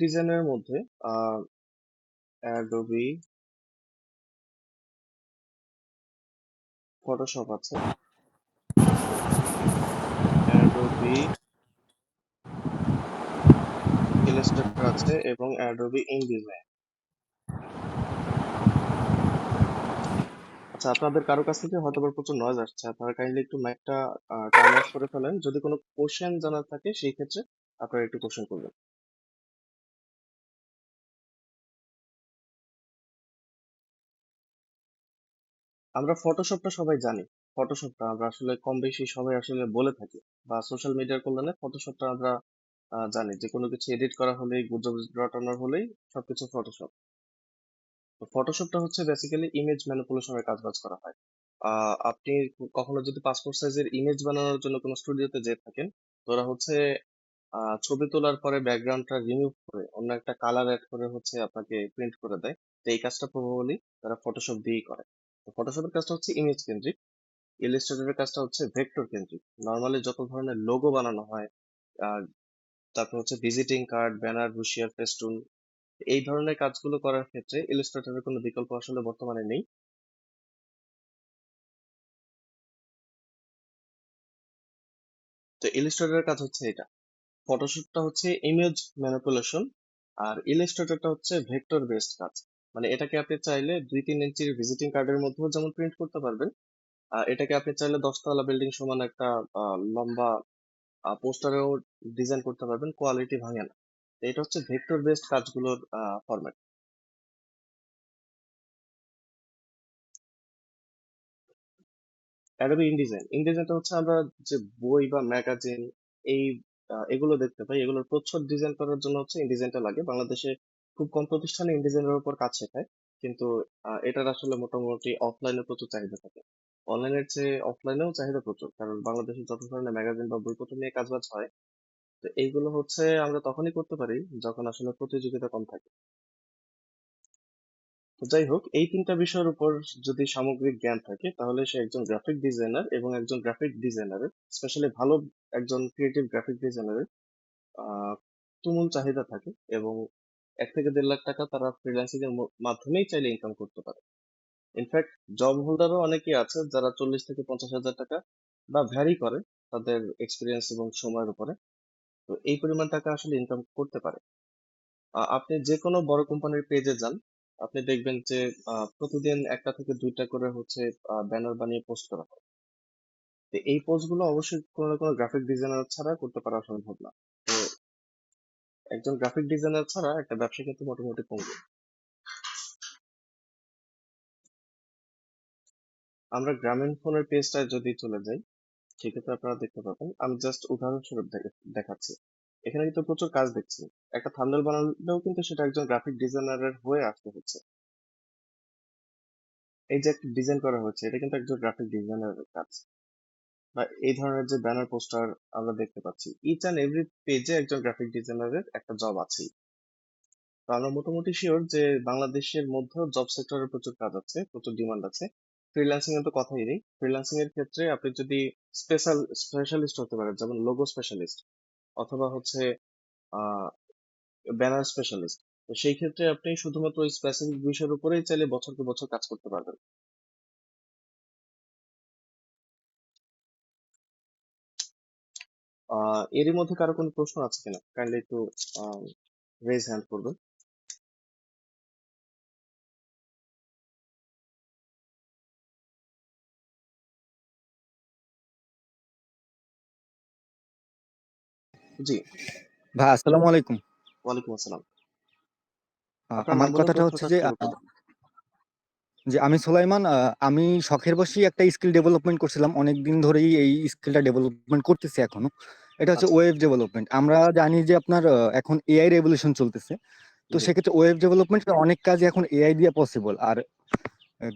ডিজাইনের মধ্যে অ্যাডোবি ফটোশপ আছে, অ্যাডোবি ইলাস্ট্রেটর আছে এবং অ্যাডোবি ইনডিজাইন। আচ্ছা, আপনাদের কারো কাছ থেকে হয়তো বা প্রচুর নয়েজ আসছে, আপনারা কাইন্ডলি একটু মাইকটা টার্ন অফ করে ফেলেন। যদি কোনো কোশ্চেন জানার থাকে সেই ক্ষেত্রে আপনারা একটু কোশ্চেন করবেন। আমরা ফটোশপটা সবাই জানি। ফটোশপটা আমরা আসলে কম বেশি সবাই আসলে বলে থাকি, বা সোশ্যাল মিডিয়ার কল্যাণে ফটোশপটা আমরা জানি। যে কোনো কিছু এডিট করা হলেই, গুজব রটানোর হলেই সবকিছু ফটোশপ। তো ফটোশপটা হচ্ছে বেসিক্যালি ইমেজ ম্যানিপুলেশনের কাজ বাজ করা হয়। আপনি কখনো যদি পাসপোর্ট সাইজের ইমেজ বানানোর জন্য কোনো স্টুডিওতে যেয়ে থাকেন, তো ওরা হচ্ছে ছবি তোলার পরে ব্যাকগ্রাউন্ডটা রিমুভ করে অন্য একটা কালার অ্যাড করে হচ্ছে আপনাকে প্রিন্ট করে দেয়। তো এই কাজটা প্রবাবলি তারা ফটোশপ দিয়েই করে। তো ফটোশপের কাজটা হচ্ছে ইমেজ কেন্দ্রিক, ইলাস্ট্রেটরের কাজটা হচ্ছে ভেক্টর কেন্দ্রিক। নর্মালি যত ধরনের লোগো বানানো হয়, আহ, তারপর হচ্ছে visiting card, banner, brochure, festoon, এই ধরনের কাজগুলো করার ক্ষেত্রে ইলাস্ট্রেটরের কোনো বিকল্প আসলে বর্তমানে নেই। তো ইলাস্ট্রেটরের কাজ হচ্ছে এটা। ফটোশপটা হচ্ছে ইমেজ ম্যানিপুলেশন, আর ইলাস্ট্রেটরটা হচ্ছে ভেক্টর বেসড কাজ। মানে এটাকে আপনি চাইলে 2-3 ইঞ্চির ভিজিটিং কার্ডের মধ্যেও যেমন প্রিন্ট করতে পারবেন, এটাকে আপনি চাইলে 10 তলা বিল্ডিং সমান একটা লম্বা পোস্টারেও ডিজাইন করতে পারবেন, কোয়ালিটি ভাঙে না। তো এটা হচ্ছে ভেক্টর বেসড কাজগুলোর ফরম্যাট। অ্যাডোবি ইনডিজাইন, ইনডিজাইনটা হচ্ছে আমরা যে বই বা ম্যাগাজিন এই এগুলো দেখতে পাই, এগুলোর প্রচ্ছদ ডিজাইন করার জন্য হচ্ছে ইনডিজাইনটা লাগে। বাংলাদেশে খুব কম প্রতিষ্ঠানে ইনডিজাইনের উপর কাজ শেখায়, কিন্তু এটার আসলে মোটামুটি অফলাইনে প্রচুর চাহিদা থাকে। অনলাইনের চেয়ে অফলাইনেও চাহিদা প্রচুর, কারণ বাংলাদেশে যত ধরনের ম্যাগাজিন বা বইপত্র নিয়ে কাজবাজ হয়, তো এইগুলো হচ্ছে আমরা তখনই করতে পারি যখন আসলে প্রতিযোগিতা কম থাকে। তো যাই হোক, এই তিনটা বিষয়ের উপর যদি সামগ্রিক জ্ঞান থাকে তাহলে সে একজন গ্রাফিক ডিজাইনার, এবং একজন গ্রাফিক ডিজাইনারের, স্পেশালি ভালো একজন ক্রিয়েটিভ গ্রাফিক ডিজাইনারের আহ তুমুল চাহিদা থাকে, এবং 1 থেকে 1.5 লাখ টাকা তারা ফ্রিল্যান্সিং এর মাধ্যমেই চাইলে ইনকাম করতে পারে। ইনফ্যাক্ট জব হোল্ডারও অনেকেই আছে যারা 40 থেকে 50 হাজার টাকা, বা ভ্যারি করে তাদের এক্সপিরিয়েন্স এবং সময়ের উপরে, তো এই পরিমাণ টাকা আসলে ইনকাম করতে পারে। আপনি যে কোনো বড় কোম্পানির পেজে যান, আপনি দেখবেন যে প্রতিদিন 1 থেকে 2টা করে হচ্ছে ব্যানার বানিয়ে পোস্ট করা হয়। তো এই পোস্ট গুলো অবশ্যই কোনো না কোনো গ্রাফিক ডিজাইনার ছাড়া করতে পারা সম্ভব না। তো একজন গ্রাফিক ডিজাইনার ছাড়া একটা ব্যবসা কিন্তু মোটামুটি পঙ্গু। আমরা গ্রামীণ ফোনের পেজটায় যদি চলে যাই, সেক্ষেত্রে আপনারা দেখতে পাবেন, আমি জাস্ট উদাহরণস্বরূপ দেখাচ্ছি। এখানে কিন্তু প্রচুর কাজ দেখছি। একটা থাম্বনেল বানালেও কিন্তু সেটা একজন গ্রাফিক ডিজাইনারের হয়ে আসতে হচ্ছে। এই যে একটা ডিজাইন করা হচ্ছে, এটা কিন্তু একজন গ্রাফিক ডিজাইনারের কাজ। বা এই ধরনের যে ব্যানার পোস্টার আমরা দেখতে পাচ্ছি, ইচ অ্যান্ড এভরি পেজে একজন গ্রাফিক ডিজাইনারের একটা জব আছেই। তো আমরা মোটামুটি শিওর যে বাংলাদেশের মধ্যেও জব সেক্টরে প্রচুর কাজ আছে, প্রচুর ডিমান্ড আছে। ফ্রিল্যান্সিং এর তো কথাই নেই। ফ্রিল্যান্সিং এর ক্ষেত্রে আপনি যদি স্পেশালিস্ট হতে পারেন, যেমন লোগো স্পেশালিস্ট, অথবা হচ্ছে আহ ব্যানার স্পেশালিস্ট, তো সেই ক্ষেত্রে আপনি শুধুমাত্র ওই স্পেসিফিক বিষয়ের উপরেই চাইলে বছরকে বছর কাজ করতে পারবেন। এরই মধ্যে কারো কোনো প্রশ্ন আছে কিনা, কাইন্ডলি একটু রেজ হ্যান্ড করবেন। জি। ভাই আসসালামু আলাইকুম। ওয়ালাইকুম আসসালাম। আপনার আমার নাম বলে কথাটা হচ্ছে প্রশ্নটা যে শুরু করুন। আমি সুলাইমান। আমি শখের বশেই একটা স্কিল ডেভেলপমেন্ট করছিলাম, অনেকদিন ধরেই এই স্কিলটা ডেভেলপমেন্ট করতেছি এখনো। এটা হচ্ছে আচ্ছা। Web development. আমরা জানি যে আপনার এখন এআই রেভলিউশন চলতেছে, তো জি। সেক্ষেত্রে ওয়েব ডেভেলপমেন্ট অনেক কাজই এখন এআই দিয়ে পসিবল, আর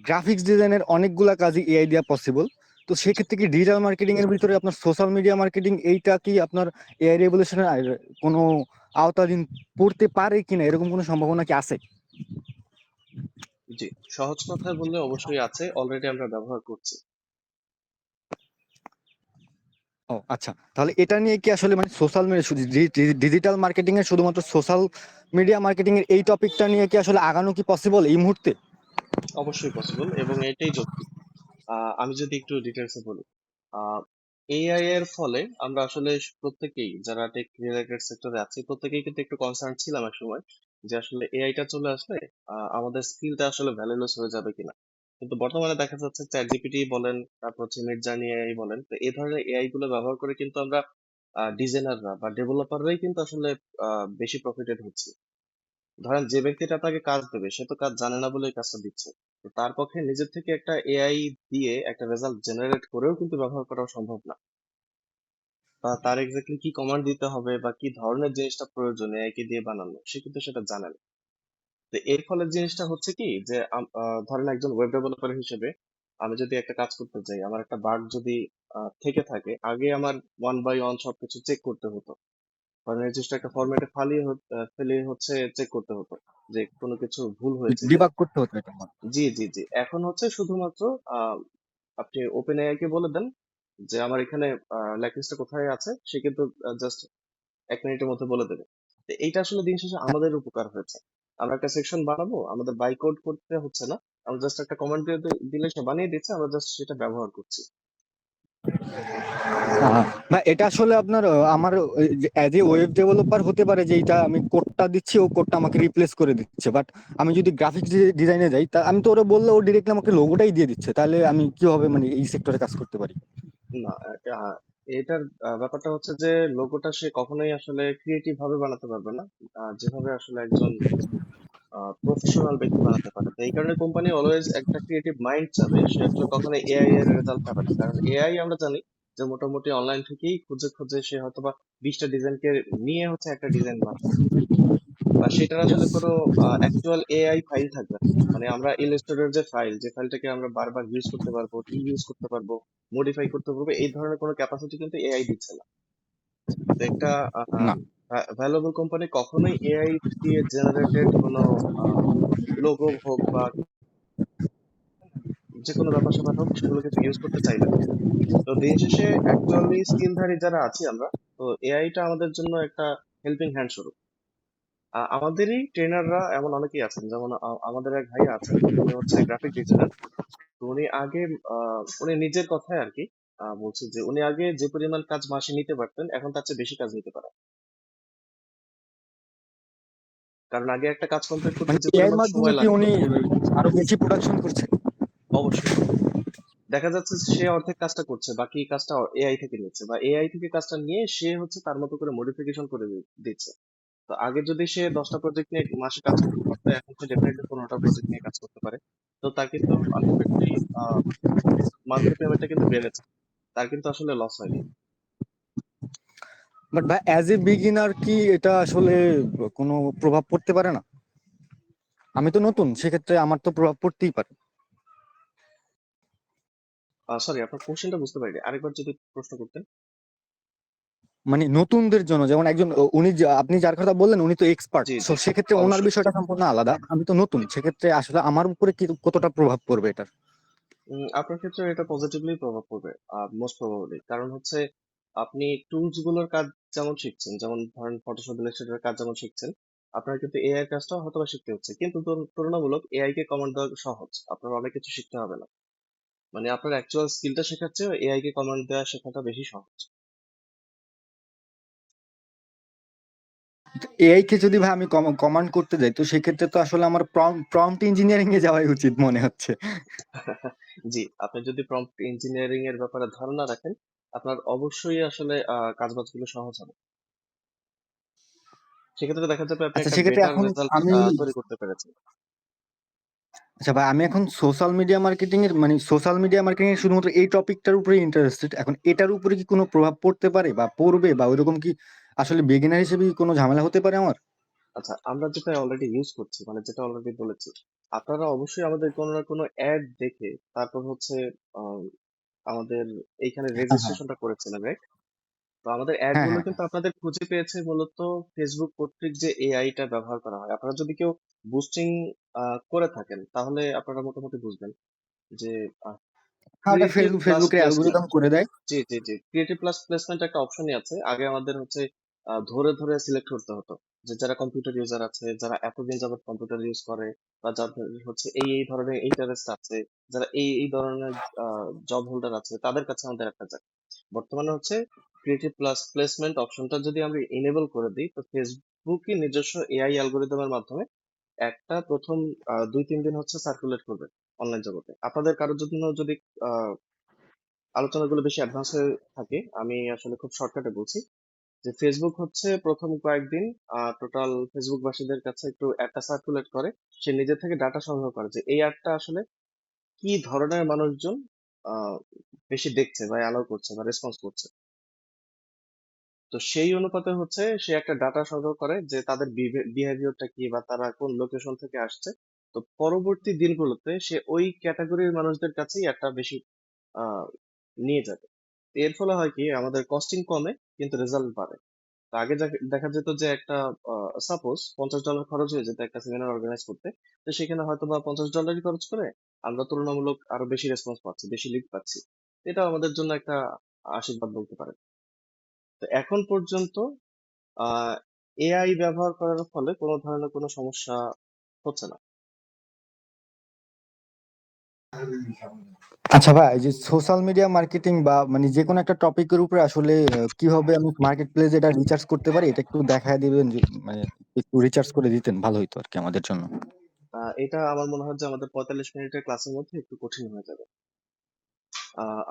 গ্রাফিক্স ডিজাইনের অনেকগুলা কাজই এআই দিয়ে পসিবল। তো জি। সেক্ষেত্রে কি ডিজিটাল মার্কেটিং এর ভিতরে আপনার সোশ্যাল মিডিয়া মার্কেটিং এইটা কি আপনার এআই রেভলিউশনের কোনো আওতাধীন পড়তে পারে কিনা, এরকম কোনো সম্ভাবনা কি আছে? জি, সহজ কথায় বললে অবশ্যই আছে, অলরেডি আমরা ব্যবহার করছি। ও আচ্ছা, তাহলে এটা নিয়ে কি আসলে মানে সোশ্যাল মিডিয়া ডিজিটাল মার্কেটিং এর শুধুমাত্র সোশ্যাল মিডিয়া মার্কেটিং এর এই টপিকটা নিয়ে কি আসলে আগানো কি পসিবল এই মুহূর্তে? অবশ্যই পসিবল, এবং এটাই যৌক্তিক। আমি যদি একটু ডিটেলসে বলি, এআই এর ফলে আমরা আসলে প্রত্যেকেই যারা টেক রিলেটেড সেক্টরে আছি, প্রত্যেকেই কিন্তু একটু কনসার্ন ছিলাম এক সময় যে আসলে এআইটা চলে আসলে আমাদের স্কিলটা আসলে ভ্যালুলেস হয়ে যাবে কিনা। কিন্তু বর্তমানে দেখা যাচ্ছে চ্যাট জিপিটি বলেন, তারপর হচ্ছে মিডজার্নি এআই বলেন, তো এই ধরনের এআই গুলো ব্যবহার করে কিন্তু আমরা ডিজাইনাররা বা ডেভেলপাররাই কিন্তু আসলে বেশি প্রফিটেড হচ্ছে। ধরেন যে ব্যক্তিটা আপনাকে কাজ দেবে সে তো কাজ জানে না বলে এই কাজটা দিচ্ছে, তো তার পক্ষে নিজের থেকে একটা এআই দিয়ে একটা রেজাল্ট জেনারেট করেও কিন্তু ব্যবহার করা সম্ভব না, বা তার এক্স্যাক্টলি কি কমান্ড দিতে হবে বা কি ধরনের জিনিসটা প্রয়োজন এআই কে দিয়ে বানানো, সে কিন্তু সেটা জানে না। তো এর ফলে জিনিসটা হচ্ছে কি যে ধরেন একজন ওয়েব ডেভেলপার হিসেবে আমি যদি একটা কাজ করতে চাই, আমার একটা বাগ যদি থেকে থাকে, আগে আমার 1 বাই 1 সবকিছু চেক করতে হতো। বা নির্দিষ্ট একটা ফরম্যাটে ফেলে হচ্ছে চেক করতে হতো যে কোনো কিছু ভুল হয়েছে কিনা। ডিবাগ করতে হতো এটা আমার। জি জি জি, এখন হচ্ছে শুধুমাত্র আহ, আপনি ওপেন এআই কে বলে দেন যে আমার এখানে ল্যাকলিস্টটা কোথায় আছে, সে কিন্তু জাস্ট 1 মিনিটের মধ্যে বলে দেবে। তো এইটা আসলে দিন শেষে আমাদের উপকার হয়েছে। আমরা একটা সেকশন বানাবো, আমাদের বাই কোড করতে হচ্ছে না, আমরা জাস্ট একটা কমান্ড দিয়ে দিলে সে বানিয়ে দিচ্ছে, আমরা জাস্ট সেটা ব্যবহার করছি। না এটা আসলে আপনার আমার অ্যাজ এ ওয়েব ডেভেলপার হতে পারে যে এটা আমি কোডটা দিচ্ছি, ও কোডটা আমাকে রিপ্লেস করে দিচ্ছে, বাট আমি যদি গ্রাফিক্স ডিজাইনে যাই তা আমি তো ওরা বললে ও ডিরেক্টলি আমাকে লোগোটাই দিয়ে দিচ্ছে, তাহলে আমি কিভাবে মানে এই সেক্টরে কাজ করতে পারি? না, এটার ব্যাপারটা হচ্ছে যে লোগোটা সে কখনোই আসলে ক্রিয়েটিভ ভাবে বানাতে পারবে না, যেভাবে আসলে একজন প্রফেশনাল ব্যক্তি বানাতে পারে। তো এই কারণে কোম্পানি অলওয়েজ একটা ক্রিয়েটিভ মাইন্ড চাবে, সে আসলে কখনো এআই এর রেজাল্ট পাবে না। কারণ এআই আমরা জানি যে মোটামুটি অনলাইন থেকেই খুঁজে খুঁজে সে হয়তোবা 20টা ডিজাইনকে নিয়ে হচ্ছে একটা ডিজাইন বানাবে, বা সেটার আসলে কোনো অ্যাকচুয়াল এআই ফাইল থাকবে না। মানে আমরা ইলাস্ট্রেটর যে ফাইল, যে ফাইলটাকে আমরা বারবার ইউজ করতে পারবো, রিইউজ করতে পারবো, মডিফাই করতে পারবো, এই ধরনের কোনো ক্যাপাসিটি কিন্তু এআই দিচ্ছে না। তো একটা না। ভ্যালুয়েবল কোম্পানি কখনোই এআই দিয়ে জেনারেটেড কোনো লোগো হোক বা যে কোনো ব্যাপার স্যাপার হোক, সেগুলো কিন্তু ইউজ করতে চাইবে না। তো দিন শেষে অ্যাকচুয়ালি স্কিলধারী যারা আছি আমরা, তো এআইটা আমাদের জন্য একটা হেল্পিং হ্যান্ড স্বরূপ। আমাদেরই ট্রেনাররা এমন অনেকেই আছেন, যেমন আমাদের এক ভাই আছেন, উনি হচ্ছে গ্রাফিক ডিজাইনার। তো উনি আগে উনি নিজের কথায় আর কি বলছি যে উনি আগে যে পরিমাণ কাজ মাসে নিতে পারতেন, এখন তার চেয়ে বেশি কাজ নিতে পারেন। কারণ আগে একটা কাজ কমপ্লিট করতে মানে যে এআই এর পরিমাণ মাধ্যমে সময় কি লাগতো। উনি আরো বেশি প্রোডাকশন করছে? অবশ্যই দেখা যাচ্ছে যে সে অর্ধেক কাজটা করছে, বাকি কাজটা এআই থেকে নিচ্ছে, বা এআই থেকে কাজটা নিয়ে সে হচ্ছে তার মতো করে মডিফিকেশন করে দিচ্ছে। তো আগে যদি সে 10টা প্রজেক্ট নিয়ে মাসে কাজ করতে পারতো, এখন সে ডেফিনেটলি 15টা প্রজেক্ট নিয়ে কাজ করতে পারে। তো তার কিন্তু আলটিমেটলি মান্থলি পেমেন্টটা কিন্তু বেড়েছে, তার কিন্তু আসলে লস হয়নি। বাট ভাই অ্যাজ এ বিগিনার কি এটা আসলে কোনো প্রভাব পড়তে পারে না? আমি তো নতুন, সেক্ষেত্রে আমার তো প্রভাব পড়তেই পারে। সরি, আপনার কোশ্চেনটা বুঝতে পারিনি, আরেকবার যদি প্রশ্ন করতেন। মানে নতুনদের জন্য, যেমন একজন আপনি যার কথা বললেন উনি তো এক্সপার্ট, জি তো জি, সেক্ষেত্রে ওনার অবশ্যই। বিষয়টা সম্পূর্ণ আলাদা, আমি তো নতুন, সেক্ষেত্রে আসলে আমার উপরে কি কতটা প্রভাব পড়বে এটার? আপনার ক্ষেত্রে এটা পজিটিভলি প্রভাব পড়বে, মোস্ট প্রবাবলি। কারণ হচ্ছে আপনি টুলস গুলোর কাজ যেমন শিখছেন, যেমন ধরেন ফটোশপ ইলাস্ট্রেটরের কাজ যেমন শিখছেন, আপনার কিন্তু এআই এর কাজটাও হয়তো বা শিখতে হচ্ছে, কিন্তু তুলনামূলক এআই কে কমান্ড দেওয়া সহজ, আপনার অনেক কিছু শিখতে হবে না। মানে আপনার অ্যাকচুয়াল স্কিলটা শেখার চেয়ে এআই কে কমান্ড দেওয়া শেখাটা বেশি সহজ। এআই কে যদি ভাই আমি কমান্ড করতে যাই, তো সেক্ষেত্রে তো আসলে আমার প্রম্পট ইঞ্জিনিয়ারিং এ যাওয়াই উচিত মনে হচ্ছে। জি, আপনি যদি প্রম্পট ইঞ্জিনিয়ারিং এর ব্যাপারে ধারণা রাখেন, আপনার অবশ্যই আসলে কাজবাজগুলো সহজ হবে। সেক্ষেত্রে দেখা যাবে আপনি আচ্ছা একটা সেক্ষেত্রে বেটার এখন রেজাল্ট আমি, তৈরি করতে পেরেছেন। আচ্ছা ভাই আমি এখন সোশ্যাল মিডিয়া মার্কেটিং এর, মানে সোশ্যাল মিডিয়া মার্কেটিং এর শুধুমাত্র এই টপিকটার উপরে ইন্টারেস্টেড, এখন এটার উপরে কি কোনো প্রভাব পড়তে পারে বা পড়বে, বা ওইরকম কি আসলে বিগিনার হিসেবে কি কোনো ঝামেলা হতে পারে আমার? আচ্ছা, আমরা যেটা অলরেডি ইউজ করছি, মানে যেটা অলরেডি বলেছি, আপনারা অবশ্যই আমাদের কোনো না কোনো অ্যাড দেখে তারপর হচ্ছে আহ, আমাদের এইখানে হ্যাঁ হ্যাঁ রেজিস্ট্রেশনটা করেছিলেন, রাইট? তো আমাদের অ্যাড হ্যাঁ গুলো হ্যাঁ কিন্তু আপনাদের খুঁজে পেয়েছে মূলত ফেসবুক কর্তৃক যে এআই টা ব্যবহার করা হয়। আপনারা যদি কেউ বুস্টিং করে থাকেন, তাহলে আপনারা মোটামুটি বুঝবেন যে হ্যাঁ, ওটা ক্রিয়েটিভ প্লাস ফেসবুকের প্লেসমেন্ট। অ্যালগোরিদম করে দেয়। জি জি জি, ক্রিয়েটিভ প্লাস প্লেসমেন্ট একটা অপশনই আছে। আগে আমাদের হচ্ছে ধরে ধরে সিলেক্ট করতে হতো যে যারা কম্পিউটার ইউজার আছে, যারা এতদিন যাবত কম্পিউটার ইউজ করে, বা যাদের হচ্ছে এই এই ধরনের ইন্টারেস্ট আছে, যারা এই এই ধরনের জব হোল্ডার আছে, তাদের কাছে আমাদের একটা যায়। বর্তমানে হচ্ছে ক্রিয়েটিভ প্লাস প্লেসমেন্ট অপশনটা যদি আমরা এনেবল করে দিই, তো ফেসবুকই নিজস্ব এআই অ্যালগোরিদমের মাধ্যমে একটা প্রথম 2-3 দিন হচ্ছে সার্কুলেট করবে অনলাইন জগতে। আপনাদের কারোর জন্য যদি আলোচনাগুলো বেশি অ্যাডভান্স হয়ে থাকে, আমি আসলে খুব শর্টকাটে বলছি যে ফেসবুক হচ্ছে প্রথম কয়েকদিন টোটাল ফেসবুকবাসীদের কাছে একটু অ্যাডটা সার্কুলেট করে, সে নিজে থেকে ডাটা সংগ্রহ করে যে এই অ্যাডটা আসলে কি ধরনের মানুষজন আহ, বেশি দেখছে বা অ্যালাউ করছে বা রেসপন্স করছে। তো সেই অনুপাতে হচ্ছে সে একটা ডাটা সংগ্রহ করে যে তাদের বিহেভিয়ারটা কি, বা তারা কোন লোকেশন থেকে আসছে। তো পরবর্তী দিনগুলোতে সে ওই ক্যাটাগরির মানুষদের কাছেই একটা বেশি আহ, নিয়ে যাবে। এর ফলে হয় কি, আমাদের কস্টিং কমে কিন্তু রেজাল্ট বাড়ে। তো আগে দেখা যেত যে একটা সাপোজ $50 খরচ হয়ে যেত একটা সেমিনার অর্গানাইজ করতে, তো সেখানে হয়তো বা $50 খরচ করে আমরা তুলনামূলক আরো বেশি রেসপন্স পাচ্ছি, বেশি লিড পাচ্ছি। এটা আমাদের জন্য একটা আশীর্বাদ বলতে পারেন। তো এখন পর্যন্ত এআই ব্যবহার করার ফলে কোনো ধরনের কোনো সমস্যা হচ্ছে না। আচ্ছা ভাই, এই যে সোশ্যাল মিডিয়া মার্কেটিং বা মানে যে কোনো একটা টপিকের উপরে আসলে কিভাবে আমি মার্কেট প্লেসে এটা রিচার্জ করতে পারি, এটা একটু দেখায় দিবেন মানে একটু রিচার্জ করে দিতেন ভালো হতো আর কি আমাদের জন্য। এটা আমার মনে হয় যে আমাদের 45 মিনিটের ক্লাসের মধ্যে একটু কঠিন হয়ে যাবে।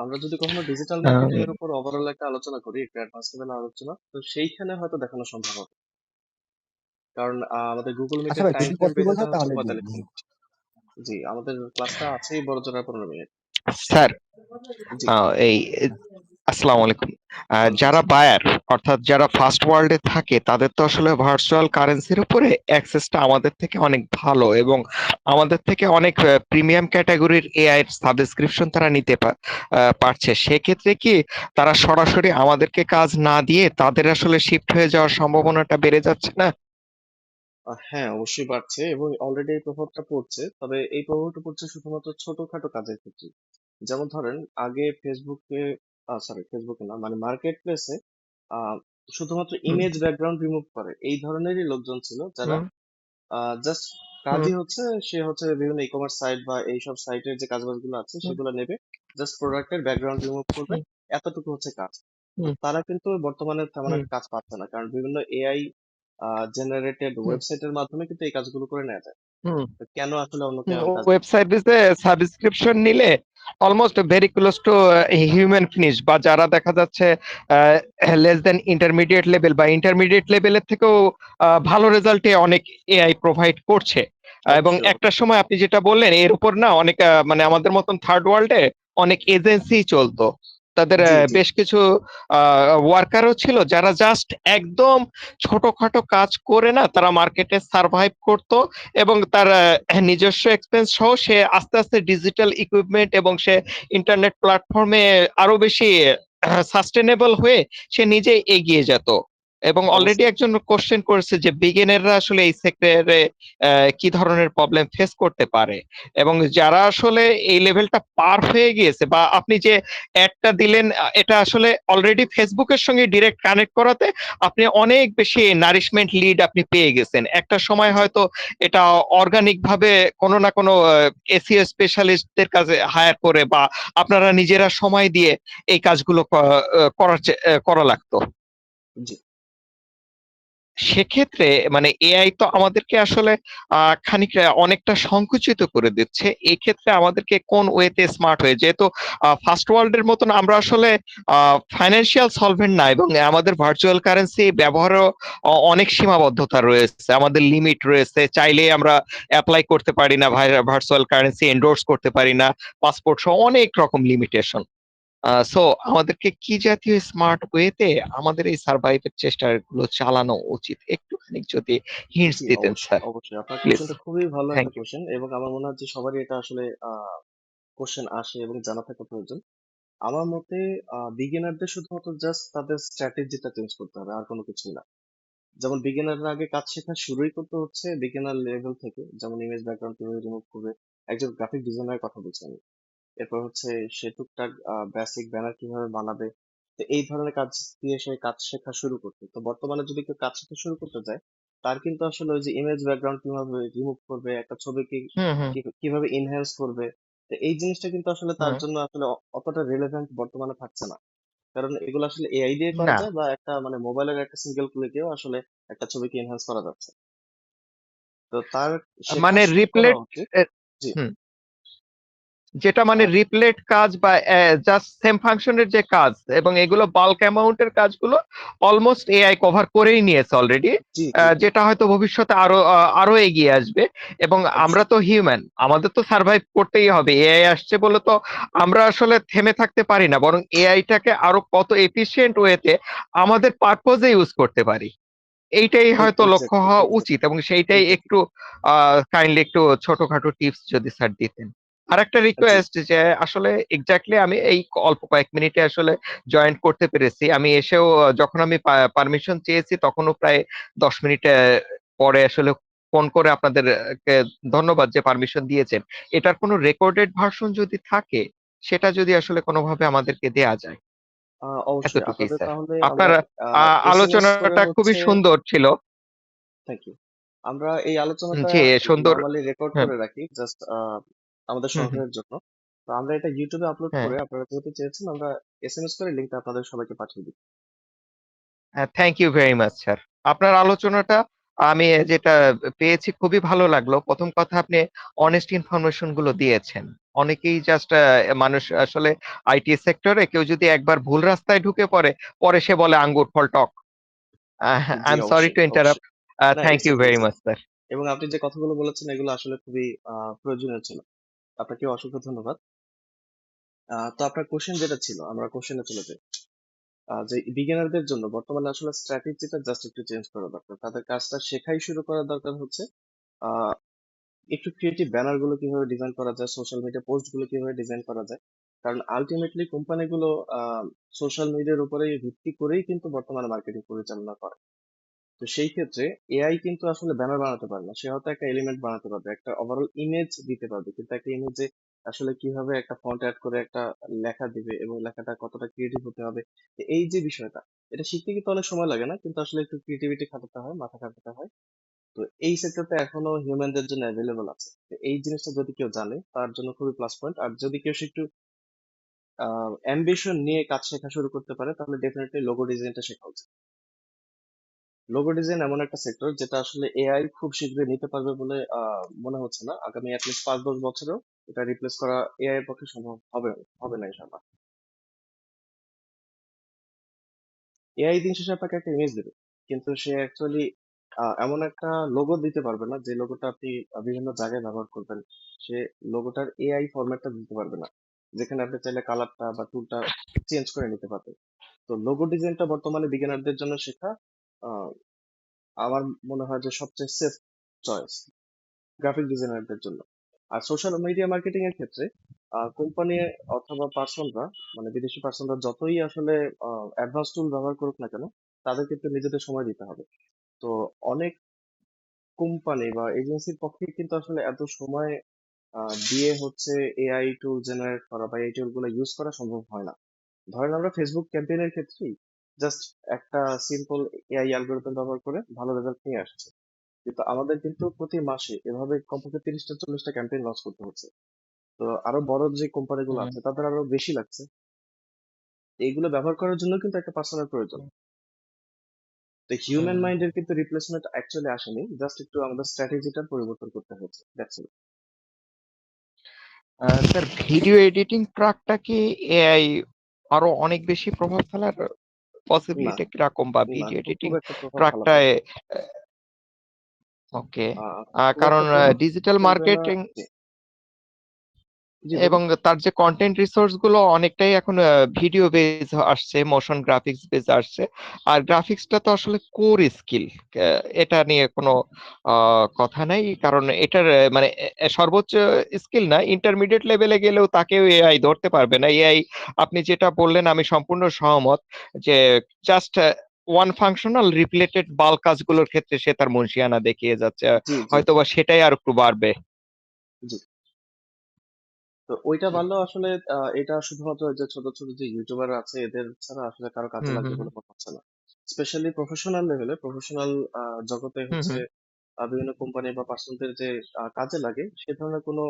আমরা যদি কখনো ডিজিটাল মার্কেটিং এর উপর ওভারঅল একটা আলোচনা করি, একটা অ্যাডভান্স লেভেল আলোচনা, তো সেইখানে হয়তো দেখানো সম্ভব হবে। কারণ আমাদের গুগল আচ্ছা মিটের ভাই, টাইম যদি ফ্রেম পসিবল বেঁধেছে হয় হচ্ছে তাহলে 45 মিনিট। জি, আমাদের ক্লাসটা আছেই বড় জোর 15 মিনিট। স্যার, জি, এই আসসালামু আলাইকুম। ওয়ালাইকুম যারা আসসালাম। বায়ার অর্থাৎ যারা ফার্স্ট ওয়ার্ল্ডে থাকে তাদের তো আসলে ভার্চুয়াল কারেন্সির উপরে অ্যাক্সেসটা আমাদের থেকে অনেক ভালো এবং আমাদের থেকে অনেক প্রিমিয়াম ক্যাটাগরির এআই এর সাবস্ক্রিপশন তারা নিতে পারছে। সেক্ষেত্রে কি তারা সরাসরি আমাদেরকে কাজ না দিয়ে তাদের আসলে শিফট হয়ে যাওয়ার সম্ভাবনাটা বেড়ে যাচ্ছে না? হ্যাঁ, অবশ্যই বাড়ছে এবং অলরেডি এই প্রভাবটা পড়ছে। তবে এই প্রভাবটা পড়ছে শুধুমাত্র ছোটখাটো কাজের ক্ষেত্রে। যেমন ধরেন আগে ফেসবুকে না, মানে মার্কেট প্লেসে শুধুমাত্র হুম, ইমেজ ব্যাকগ্রাউন্ড রিমুভ করে এই ধরনেরই লোকজন ছিল, যারা হুম, জাস্ট হুম, কাজই হচ্ছে, সে হচ্ছে বিভিন্ন ই কমার্স সাইট বা এইসব সাইটের যে কাজবাজগুলো আছে হুম, সেগুলো নেবে, জাস্ট প্রোডাক্টের ব্যাকগ্রাউন্ড রিমুভ করবে, হুম, এতটুকু হচ্ছে কাজ। তো হুম, তারা কিন্তু বর্তমানে তেমন হুম, একটা কাজ পাচ্ছে না, কারণ বিভিন্ন এআই জেনারেটেড হুম, ওয়েবসাইটের মাধ্যমে কিন্তু এই কাজগুলো করে নেওয়া যায়। হুম। তো কেন আসলে অন্যকে আমি কাজ ওয়েব দিচ্ছি? সার্ভিসে সাবস্ক্রিপশন নিলে almost very close two human finish, বা যারা দেখা যাচ্ছে লেস দেন ইন্টারমিডিয়েট লেভেল বা ইন্টারমিডিয়েট লেভেলের থেকেও ভালো রেজাল্টে অনেক এআই প্রোভাইড করছে। এবং অবশ্যই একটা অবশ্যই। সময় আপনি যেটা বললেন এর উপর না অনেক মানে আমাদের মতন থার্ড ওয়ার্ল্ডে অনেক এজেন্সি চলতো, তাদের জি জি। বেশ কিছু ওয়ার্কারও ছিল যারা জাস্ট একদম ছোটখাটো কাজ করে না তারা মার্কেটে সার্ভাইভ করতো এবং তার নিজস্ব এক্সপেন্স সহ সে আস্তে আস্তে ডিজিটাল ইকুইপমেন্ট এবং সে ইন্টারনেট প্ল্যাটফর্মে আরো বেশি সাস্টেনেবল হয়ে সে নিজে এগিয়ে যেত। এবং অলরেডি অবশ্যই। একজন কোশ্চেন করেছে যে বিগিনাররা আসলে এই সেক্টরে কি ধরনের প্রবলেম ফেস করতে পারে, এবং যারা আসলে এই লেভেলটা পার হয়ে গিয়েছে বা আপনি যে অ্যাডটা দিলেন এটা আসলে অলরেডি ফেসবুকের সঙ্গে ডিরেক্ট কানেক্ট করাতে আপনি অনেক বেশি নারিশমেন্ট লিড আপনি পেয়ে গেছেন। একটা সময় জি হয়তো এটা অর্গানিক ভাবে কোনো না কোনো এসইও স্পেশালিস্টদের কাছে হায়ার করে বা আপনারা নিজেরা সময় দিয়ে এই কাজগুলো করা লাগতো। জি। সেক্ষেত্রে মানে এআই তো আমাদেরকে আসলে খানিকটা অনেকটা সংকুচিত করে দিচ্ছে। এই ক্ষেত্রে আমাদেরকে কোন ওয়েতে স্মার্ট হয়ে, যেহেতু ফার্স্ট ওয়ার্ল্ডের মতন আমরা আসলে ফাইন্যান্সিয়াল সলভেন্ট না এবং আমাদের ভার্চুয়াল কারেন্সি ব্যবহারও অনেক সীমাবদ্ধতা রয়েছে, আমাদের লিমিট রয়েছে, চাইলেই আমরা অ্যাপ্লাই করতে পারি না, ভার্চুয়াল কারেন্সি এন্ডোর্স করতে পারি না, পাসপোর্ট সহ অনেক রকম লিমিটেশন। সো আমাদেরকে কি জাতীয় স্মার্ট ওয়েতে আমাদের এই সার্ভাইভের চেষ্টাগুলো চালানো উচিত, একটুখানি যদি হিন্টস জি, দিতেন অবশ্যই স্যার, অবশ্যই। আপনার প্লিজ। কোশ্চেনটা খুবই ভালো থ্যাংক একটা ইউ। কোশ্চেন, এবং আমার মনে হয় যে সবারই এটা আসলে কোশ্চেন আসে এবং জানা থাকা প্রয়োজন। আমার মতে বিগিনারদের শুধুমাত্র জাস্ট তাদের স্ট্র্যাটেজিটা চেঞ্জ করতে হবে, আর কোনো কিছুই না। যেমন বিগিনাররা আগে কাজ শেখা শুরুই করতে হচ্ছে বিগিনার লেভেল থেকে, যেমন ইমেজ ব্যাকগ্রাউন্ড কিভাবে রিমুভ করবে, একজন গ্রাফিক ডিজাইনারের কথা বলছি আমি। এরপর হচ্ছে সে টুকটাক বেসিক ব্যানার কিভাবে বানাবে। তো এই ধরনের কাজ দিয়ে সে কাজ শেখা শুরু করতে, তো বর্তমানে যদি কেউ কাজ শেখা শুরু করতে যায়, তার কিন্তু আসলে ওই যে ইমেজ ব্যাকগ্রাউন্ড কিভাবে রিমুভ করবে, একটা ছবিকে হুম, হুম, কিভাবে ইনহ্যান্স করবে, তো এই জিনিসটা কিন্তু আসলে তার হুম। জন্য আসলে অতটা রিলেভেন্ট বর্তমানে থাকছে না। কারণ এগুলো আসলে এআই দিয়ে করা না, যায়, বা একটা মানে মোবাইলের একটা সিঙ্গেল ক্লিকেও আসলে একটা ছবিকে এনহ্যান্স করা যাচ্ছে। তো তার শেখা মানে শুরু করা রিপ্লেট, উচিত। জি যেটা মানে আহ, রিপ্লেট কাজ বা জাস্ট সেম ফাংশনের যে কাজ এবং এগুলো বাল্ক অ্যামাউন্টের কাজগুলো অলমোস্ট এআই কভার করেই নিয়েছে অলরেডি, জি জি জি। যেটা হয়তো ভবিষ্যতে আরো এগিয়ে আসবে। এবং আমরা অবশ্যই। তো হিউম্যান, আমাদের তো সার্ভাইভ করতেই হবে, এআই আসছে বলে তো আমরা আসলে থেমে থাকতে পারি না, বরং এআইটাকে আরো কত এফিশিয়েন্ট ওয়েতে আমাদের পারপোজে ইউজ করতে পারি এইটাই হয়তো লক্ষ্য এক্স্যাক্টলি হওয়া উচিত, এক্স্যাক্টলি এবং সেইটাই এক্স্যাক্টলি। একটু কাইন্ডলি একটু ছোটখাটো টিপস যদি স্যার দিতেন। আরেকটা জি রিকোয়েস্ট যে আসলে এক্স্যাক্টলি আমি এই অল্প কয়েক মিনিটে আসলে জয়েন করতে পেরেছি। আমি এসেও যখন আমি পারমিশন চেয়েছি তখনও প্রায় 10 মিনিট পরে আসলে ফোন করে আপনাদের কে ধন্যবাদ যে পারমিশন দিয়েছেন। এটার কোনো রেকর্ডেড ভার্সন যদি থাকে সেটা যদি আসলে কোনোভাবে আমাদেরকে দেয়া যায়। অবশ্যই এতটুকুই আপনাদের স্যার। তাহলে আপনার আমরা এসএমএস করে আলোচনাটা খুবই হচ্ছে। সুন্দর ছিল। Thank you. আমরা এই আলোচনাটা জি, সুন্দর। নর্মালি রেকর্ড হ্যাঁ, করে রাখি জাস্ট আমাদের হুম, হুম, সংগ্রহের জন্য। তো আমরা এটা ইউটিউবে আপলোড হ্যাঁ। করে আপনারা যেহেতু চেয়েছেন আমরা এসএমএস করে লিঙ্কটা আপনাদের সবাইকে পাঠিয়ে দিই। Thank you very much sir. আপনার আলোচনাটা আমি যেটা পেয়েছি খুবই ভালো লাগলো। প্রথম কথা আপনি অনেস্ট ইনফরমেশন গুলো দিয়েছেন। অনেকেই জাস্ট মানুষ আসলে আইটি সেক্টরে কেউ যদি একবার ভুল রাস্তায় ঢুকে পড়ে, পরে সে বলে আঙ্গুর ফল টক। আই জি এম সরি অবশ্যই টু ইন্টারাপ্ট। অবশ্যই। না, thank it's you okay very it's much okay. Sir. এবং আপনি যে কথাগুলো বলেছেন এগুলো আসলে খুবই প্রয়োজনীয় ছিল। আপনাকে অসংখ্য ধন্যবাদ। তো আপনার কোশ্চেন যেটা ছিল আমরা কোশ্চেনে চলে যাই। যে বিগিনারদের জন্য বর্তমানে আসলে স্ট্র্যাটেজিটা জাস্ট একটু চেঞ্জ করা দরকার। তাদের কাজটা শেখাই শুরু করা দরকার হচ্ছে আহ, একটু ক্রিয়েটিভ ব্যানার গুলো কিভাবে ডিজাইন করা যায়, সোশ্যাল মিডিয়া পোস্ট গুলো কিভাবে ডিজাইন করা যায়। কারণ আলটিমেটলি কোম্পানিগুলো সোশ্যাল মিডিয়ার উপরেই ভিত্তি করেই কিন্তু বর্তমানে মার্কেটিং পরিচালনা করে। তো সেই ক্ষেত্রে এআই কিন্তু আসলে ব্যানার বানাতে পারে না, সে হয়তো একটা এলিমেন্ট বানাতে পারবে, একটা ওভারঅল ইমেজ দিতে পারবে, কিন্তু একটা ইমেজে আসলে কিভাবে একটা ফন্ট অ্যাড করে একটা লেখা দিবে এবং লেখাটা কতটা ক্রিয়েটিভ হতে হবে, তো এই যে বিষয়টা, এটা শিখতে কিন্তু অনেক সময় লাগে না, কিন্তু আসলে একটু ক্রিয়েটিভিটি খাটাতে হয়, মাথা খাটাতে হয়। তো এই সেক্টরটা এখনো হিউম্যানদের জন্য অ্যাভেলেবল আছে। তো এই জিনিসটা যদি কেউ জানে তার জন্য খুবই প্লাস পয়েন্ট। আর যদি কেউ একটু অ্যাম্বিশন নিয়ে কাজ শেখা শুরু করতে পারে তাহলে ডেফিনেটলি লোগো ডিজাইনটা শেখা উচিত। লোগো ডিজাইন এমন একটা সেক্টর যেটা আসলে এআই খুব শীঘ্রই নিতে পারবে বলে মনে হচ্ছে না। আগামী অ্যাটলিস্ট 5-10 বছরেও এটা রিপ্লেস করা এআই এর পক্ষে সম্ভব হবে হবে না ইনশাআল্লাহ। এআই দিন শেষে আপনাকে একটা ইমেজ দেবে, কিন্তু সে অ্যাকচুয়ালি এমন একটা লোগো দিতে পারবে না যে লোগোটা আপনি বিভিন্ন জায়গায় ব্যবহার করবেন। সে লোগোটার এআই ফরম্যাটটা দিতে পারবে না, যেখানে আপনি চাইলে কালারটা বা টুলটা চেঞ্জ করে নিতে পারবেন। তো লোগো ডিজাইনটা বর্তমানে বিগিনারদের জন্য শেখা আহ, আমার মনে হয় যে সবচেয়ে সেফ চয়েস গ্রাফিক ডিজাইনারদের জন্য। আর সোশ্যাল মিডিয়া মার্কেটিং এর ক্ষেত্রে কোম্পানি অথবা পার্সনরা, মানে বিদেশি পার্সনরা যতই আসলে অ্যাডভান্স টুল ব্যবহার করুক না কেন, তাদের কিন্তু নিজেদের সময় দিতে হবে। তো অনেক কোম্পানি বা এজেন্সির পক্ষে কিন্তু আসলে এত সময় দিয়ে হচ্ছে এআই টুল জেনারেট করা বা এই টুল গুলো ইউজ করা সম্ভব হয় না। ধরেন আমরা ফেসবুক ক্যাম্পেইনের ক্ষেত্রেই জাস্ট একটা সিম্পল এআই অ্যালগোরিদম ব্যবহার করে ভালো রেজাল্ট নিয়ে আসছে, কিন্তু আমাদের কিন্তু প্রতি মাসে এভাবে কমপক্ষে 30টা 40টা ক্যাম্পেইন লঞ্চ করতে হচ্ছে। তো আরো বড় যে কোম্পানিগুলো হুম, আছে তাদের আরো বেশি লাগছে। এইগুলো ব্যবহার করার জন্য কিন্তু একটা পার্সনের প্রয়োজন। তো হিউম্যান হুম। মাইন্ডের কিন্তু রিপ্লেসমেন্ট অ্যাকচুয়ালি আসেনি, জাস্ট একটু আমাদের স্ট্র্যাটেজিটার পরিবর্তন করতে হচ্ছে, that's it. Sir, video editing ট্র্যাকটা কি এআই আরো অনেক বেশি প্রভাব ফেলার না পসিবিলিটি কিরকম, বা না, ভিডিও খুব এডিটিং একটা প্রভাব ফেলাবে না। ট্র্যাকটায়? ওকে। খুব কারণ একটা প্রভাব ডিজিটাল ফেলবে না। মার্কেটিং জি জি বলুন। এবং তার যে কন্টেন্ট রিসোর্স গুলো অনেকটাই এখন ভিডিও বেস আসছে, মোশন গ্রাফিক্স বেস আসছে। আর গ্রাফিক্সটা তো আসলে কোর স্কিল, এটা নিয়ে কোনো কথা নাই। কারণ এটার মানে সর্বোচ্চ স্কিল না, ইন্টারমিডিয়েট লেভেলে গেলেও তাকেও এআই ধরতে পারবে না। এআই, আপনি যেটা বললেন আমি সম্পূর্ণ সহমত যে জাস্ট ওয়ান ফাংশনাল রিপ্লেটেড বাল্ক কাজগুলোর ক্ষেত্রে সে তার মুনশিয়ানা দেখিয়ে যাচ্ছে। জি জি হয়তোবা সেটাই আর একটু বাড়বে। জি। তো ওইটা জি। বাড়লেও আসলে এটা শুধুমাত্র ওই যে ছোট ছোট যে ইউটিউবার আছে এদের ছাড়া আসলে কারো কাজে হুম, লাগবে হুম, বলে মনে হচ্ছে না। স্পেশালি প্রফেশনাল লেভেলে, প্রফেশনাল জগতে হুম, হচ্ছে হুম, বিভিন্ন কোম্পানি বা পার্সনদের যে কাজে লাগে সে ধরনের কোনো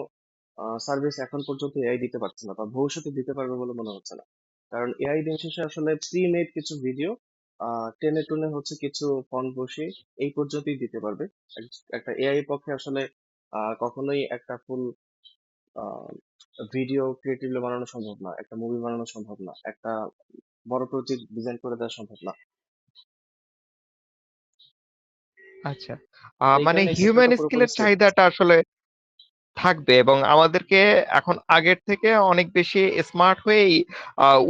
সার্ভিস এখন পর্যন্ত এআই দিতে পারছে না বা ভবিষ্যতে দিতে পারবে বলে মনে হচ্ছে না। কারণ এআই দিন শেষে আসলে প্রি মেড কিছু ভিডিও টেনে টুনে হচ্ছে কিছু ফন্ট বসিয়ে এই পর্যন্তই দিতে পারবে। একটা এআই পক্ষে আসলে কখনোই একটা ফুল ভিডিও ক্রিয়েটিভলি বানানো সম্ভব না, একটা মুভি বানানো সম্ভব না, একটা বড় প্রজেক্ট ডিজাইন করে দেওয়া সম্ভব না। আচ্ছা। এই মানে কারণে এই হিউম্যান সেক্টরটা পুরোপুরি স্কিলের সেফ। চাহিদাটা আসলে থাকবে এবং আমাদেরকে এখন আগের থেকে অনেক বেশি স্মার্ট হয়েই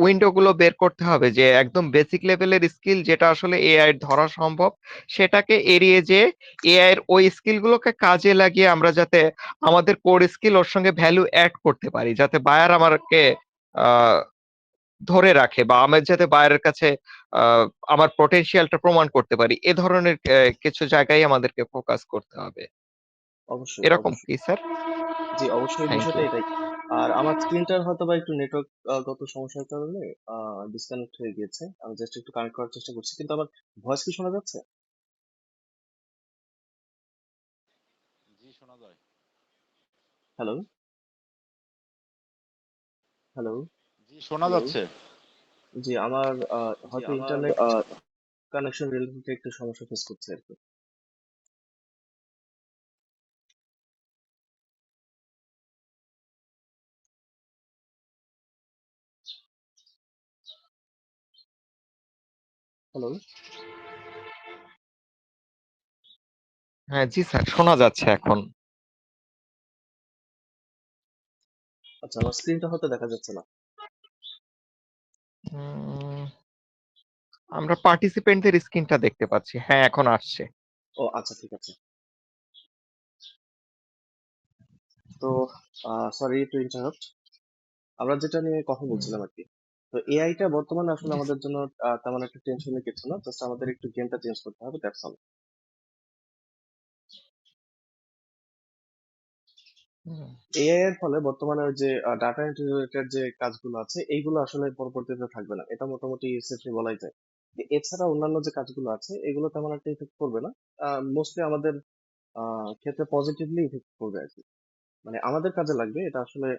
উইন্ডো গুলো বের করতে হবে, যে একদম বেসিক লেভেলের স্কিল যেটা আসলে এআই এর ধরা সম্ভব সেটাকে এড়িয়ে যে এআই এর ওই স্কিল গুলোকে কাজে লাগিয়ে আমরা যাতে আমাদের কোর স্কিল ওর সঙ্গে ভ্যালু অ্যাড করতে পারি, যাতে বায়ার আমাকে আহ ধরে রাখে বা আমি যাতে বায়ারের কাছে আহ আমার পটেনশিয়ালটা প্রমাণ করতে পারি, এ ধরনের কিছু জায়গায় আমাদেরকে ফোকাস করতে হবে। অবশ্যই, এরকম অবশ্যই। কি স্যার? জি, অবশ্যই থ্যাংক বিষয়টা ইউ। এটাই। আর আমার স্ক্রিনটার হয়তো বা একটু নেটওয়ার্ক গত সমস্যার কারণে ডিসকানেক্ট হয়ে গিয়েছে। আমি জাস্ট একটু কানেক্ট করার চেষ্টা করছি, কিন্তু আমার ভয়েস কি শোনা যাচ্ছে? জি শোনা যায়। Hello, hello. জি শোনা যাচ্ছে। জি, আমার হয়তো ইন্টারনেট কানেকশন রিলেটেড একটু সমস্যা ফেস করছে আর কি। হ্যালো। হ্যাঁ জি স্যার, শোনা যাচ্ছে এখন। আচ্ছা, আমার স্ক্রিনটা হয়তো দেখা যাচ্ছে না। উম, আমরা পার্টিসিপেন্টদের স্ক্রিনটা দেখতে পাচ্ছি, হ্যাঁ এখন আসছে। ও আচ্ছা, ঠিক আছে। তো সরি টু ইন্টারাপ্ট। আমরা যেটা নিয়ে কথা হুম, বলছিলাম আর কি। তো এআইটা বর্তমানে আসলে জি আমাদের জন্য তেমন একটা টেনশনের কিছু না, জাস্ট আমাদের একটু গেমটা চেঞ্জ করতে হবে, দ্যাটস অল। হুম, এআই এর ফলে বর্তমানে ওই যে ডাটা এন্ট্রি রিলেটেড যে কাজগুলো আছে এইগুলো আসলে পরবর্তীতে থাকবে না, এটা মোটামুটি সেফলি বলাই যায়। এছাড়া অন্যান্য যে কাজগুলো আছে এগুলো তেমন একটা ইফেক্ট করবে না। মোস্টলি আমাদের ক্ষেত্রে পজিটিভলি ইফেক্ট করবে আর কি। মানে আমাদের কাজে লাগবে এটা আসলে।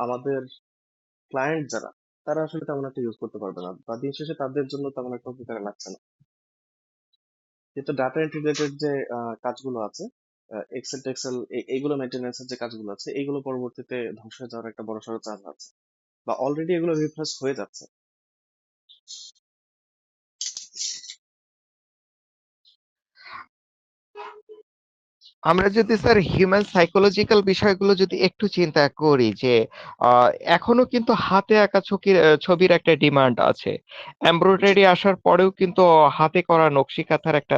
আমাদের ক্লায়েন্ট যারা, তারা আসলে তেমন একটা ইউজ করতে পারবে না, বা দিন শেষে তাদের জন্য তেমন একটা উপকারে লাগছে না। কিন্তু ডাটা এন্ট্রি রিলেটেড যে কাজগুলো আছে, এক্সেল টেক্সেল এইগুলো মেনটেন্যান্সের যে কাজগুলো আছে এইগুলো পরবর্তীতে ধ্বংস হয়ে যাওয়ার একটা বড়সড় চান্স আছে, বা অলরেডি এগুলো রিপ্লেস হয়ে যাচ্ছে। আমরা যদি স্যার হিউম্যান সাইকোলজিক্যাল বিষয়গুলো যদি একটু চিন্তা করি, যে আহ, এখনো কিন্তু হাতে আঁকা ছবির একটা ডিমান্ড আছে। জি, এমব্রয়ডারি আসার পরেও কিন্তু হাতে করা নকশি কাঁথার একটা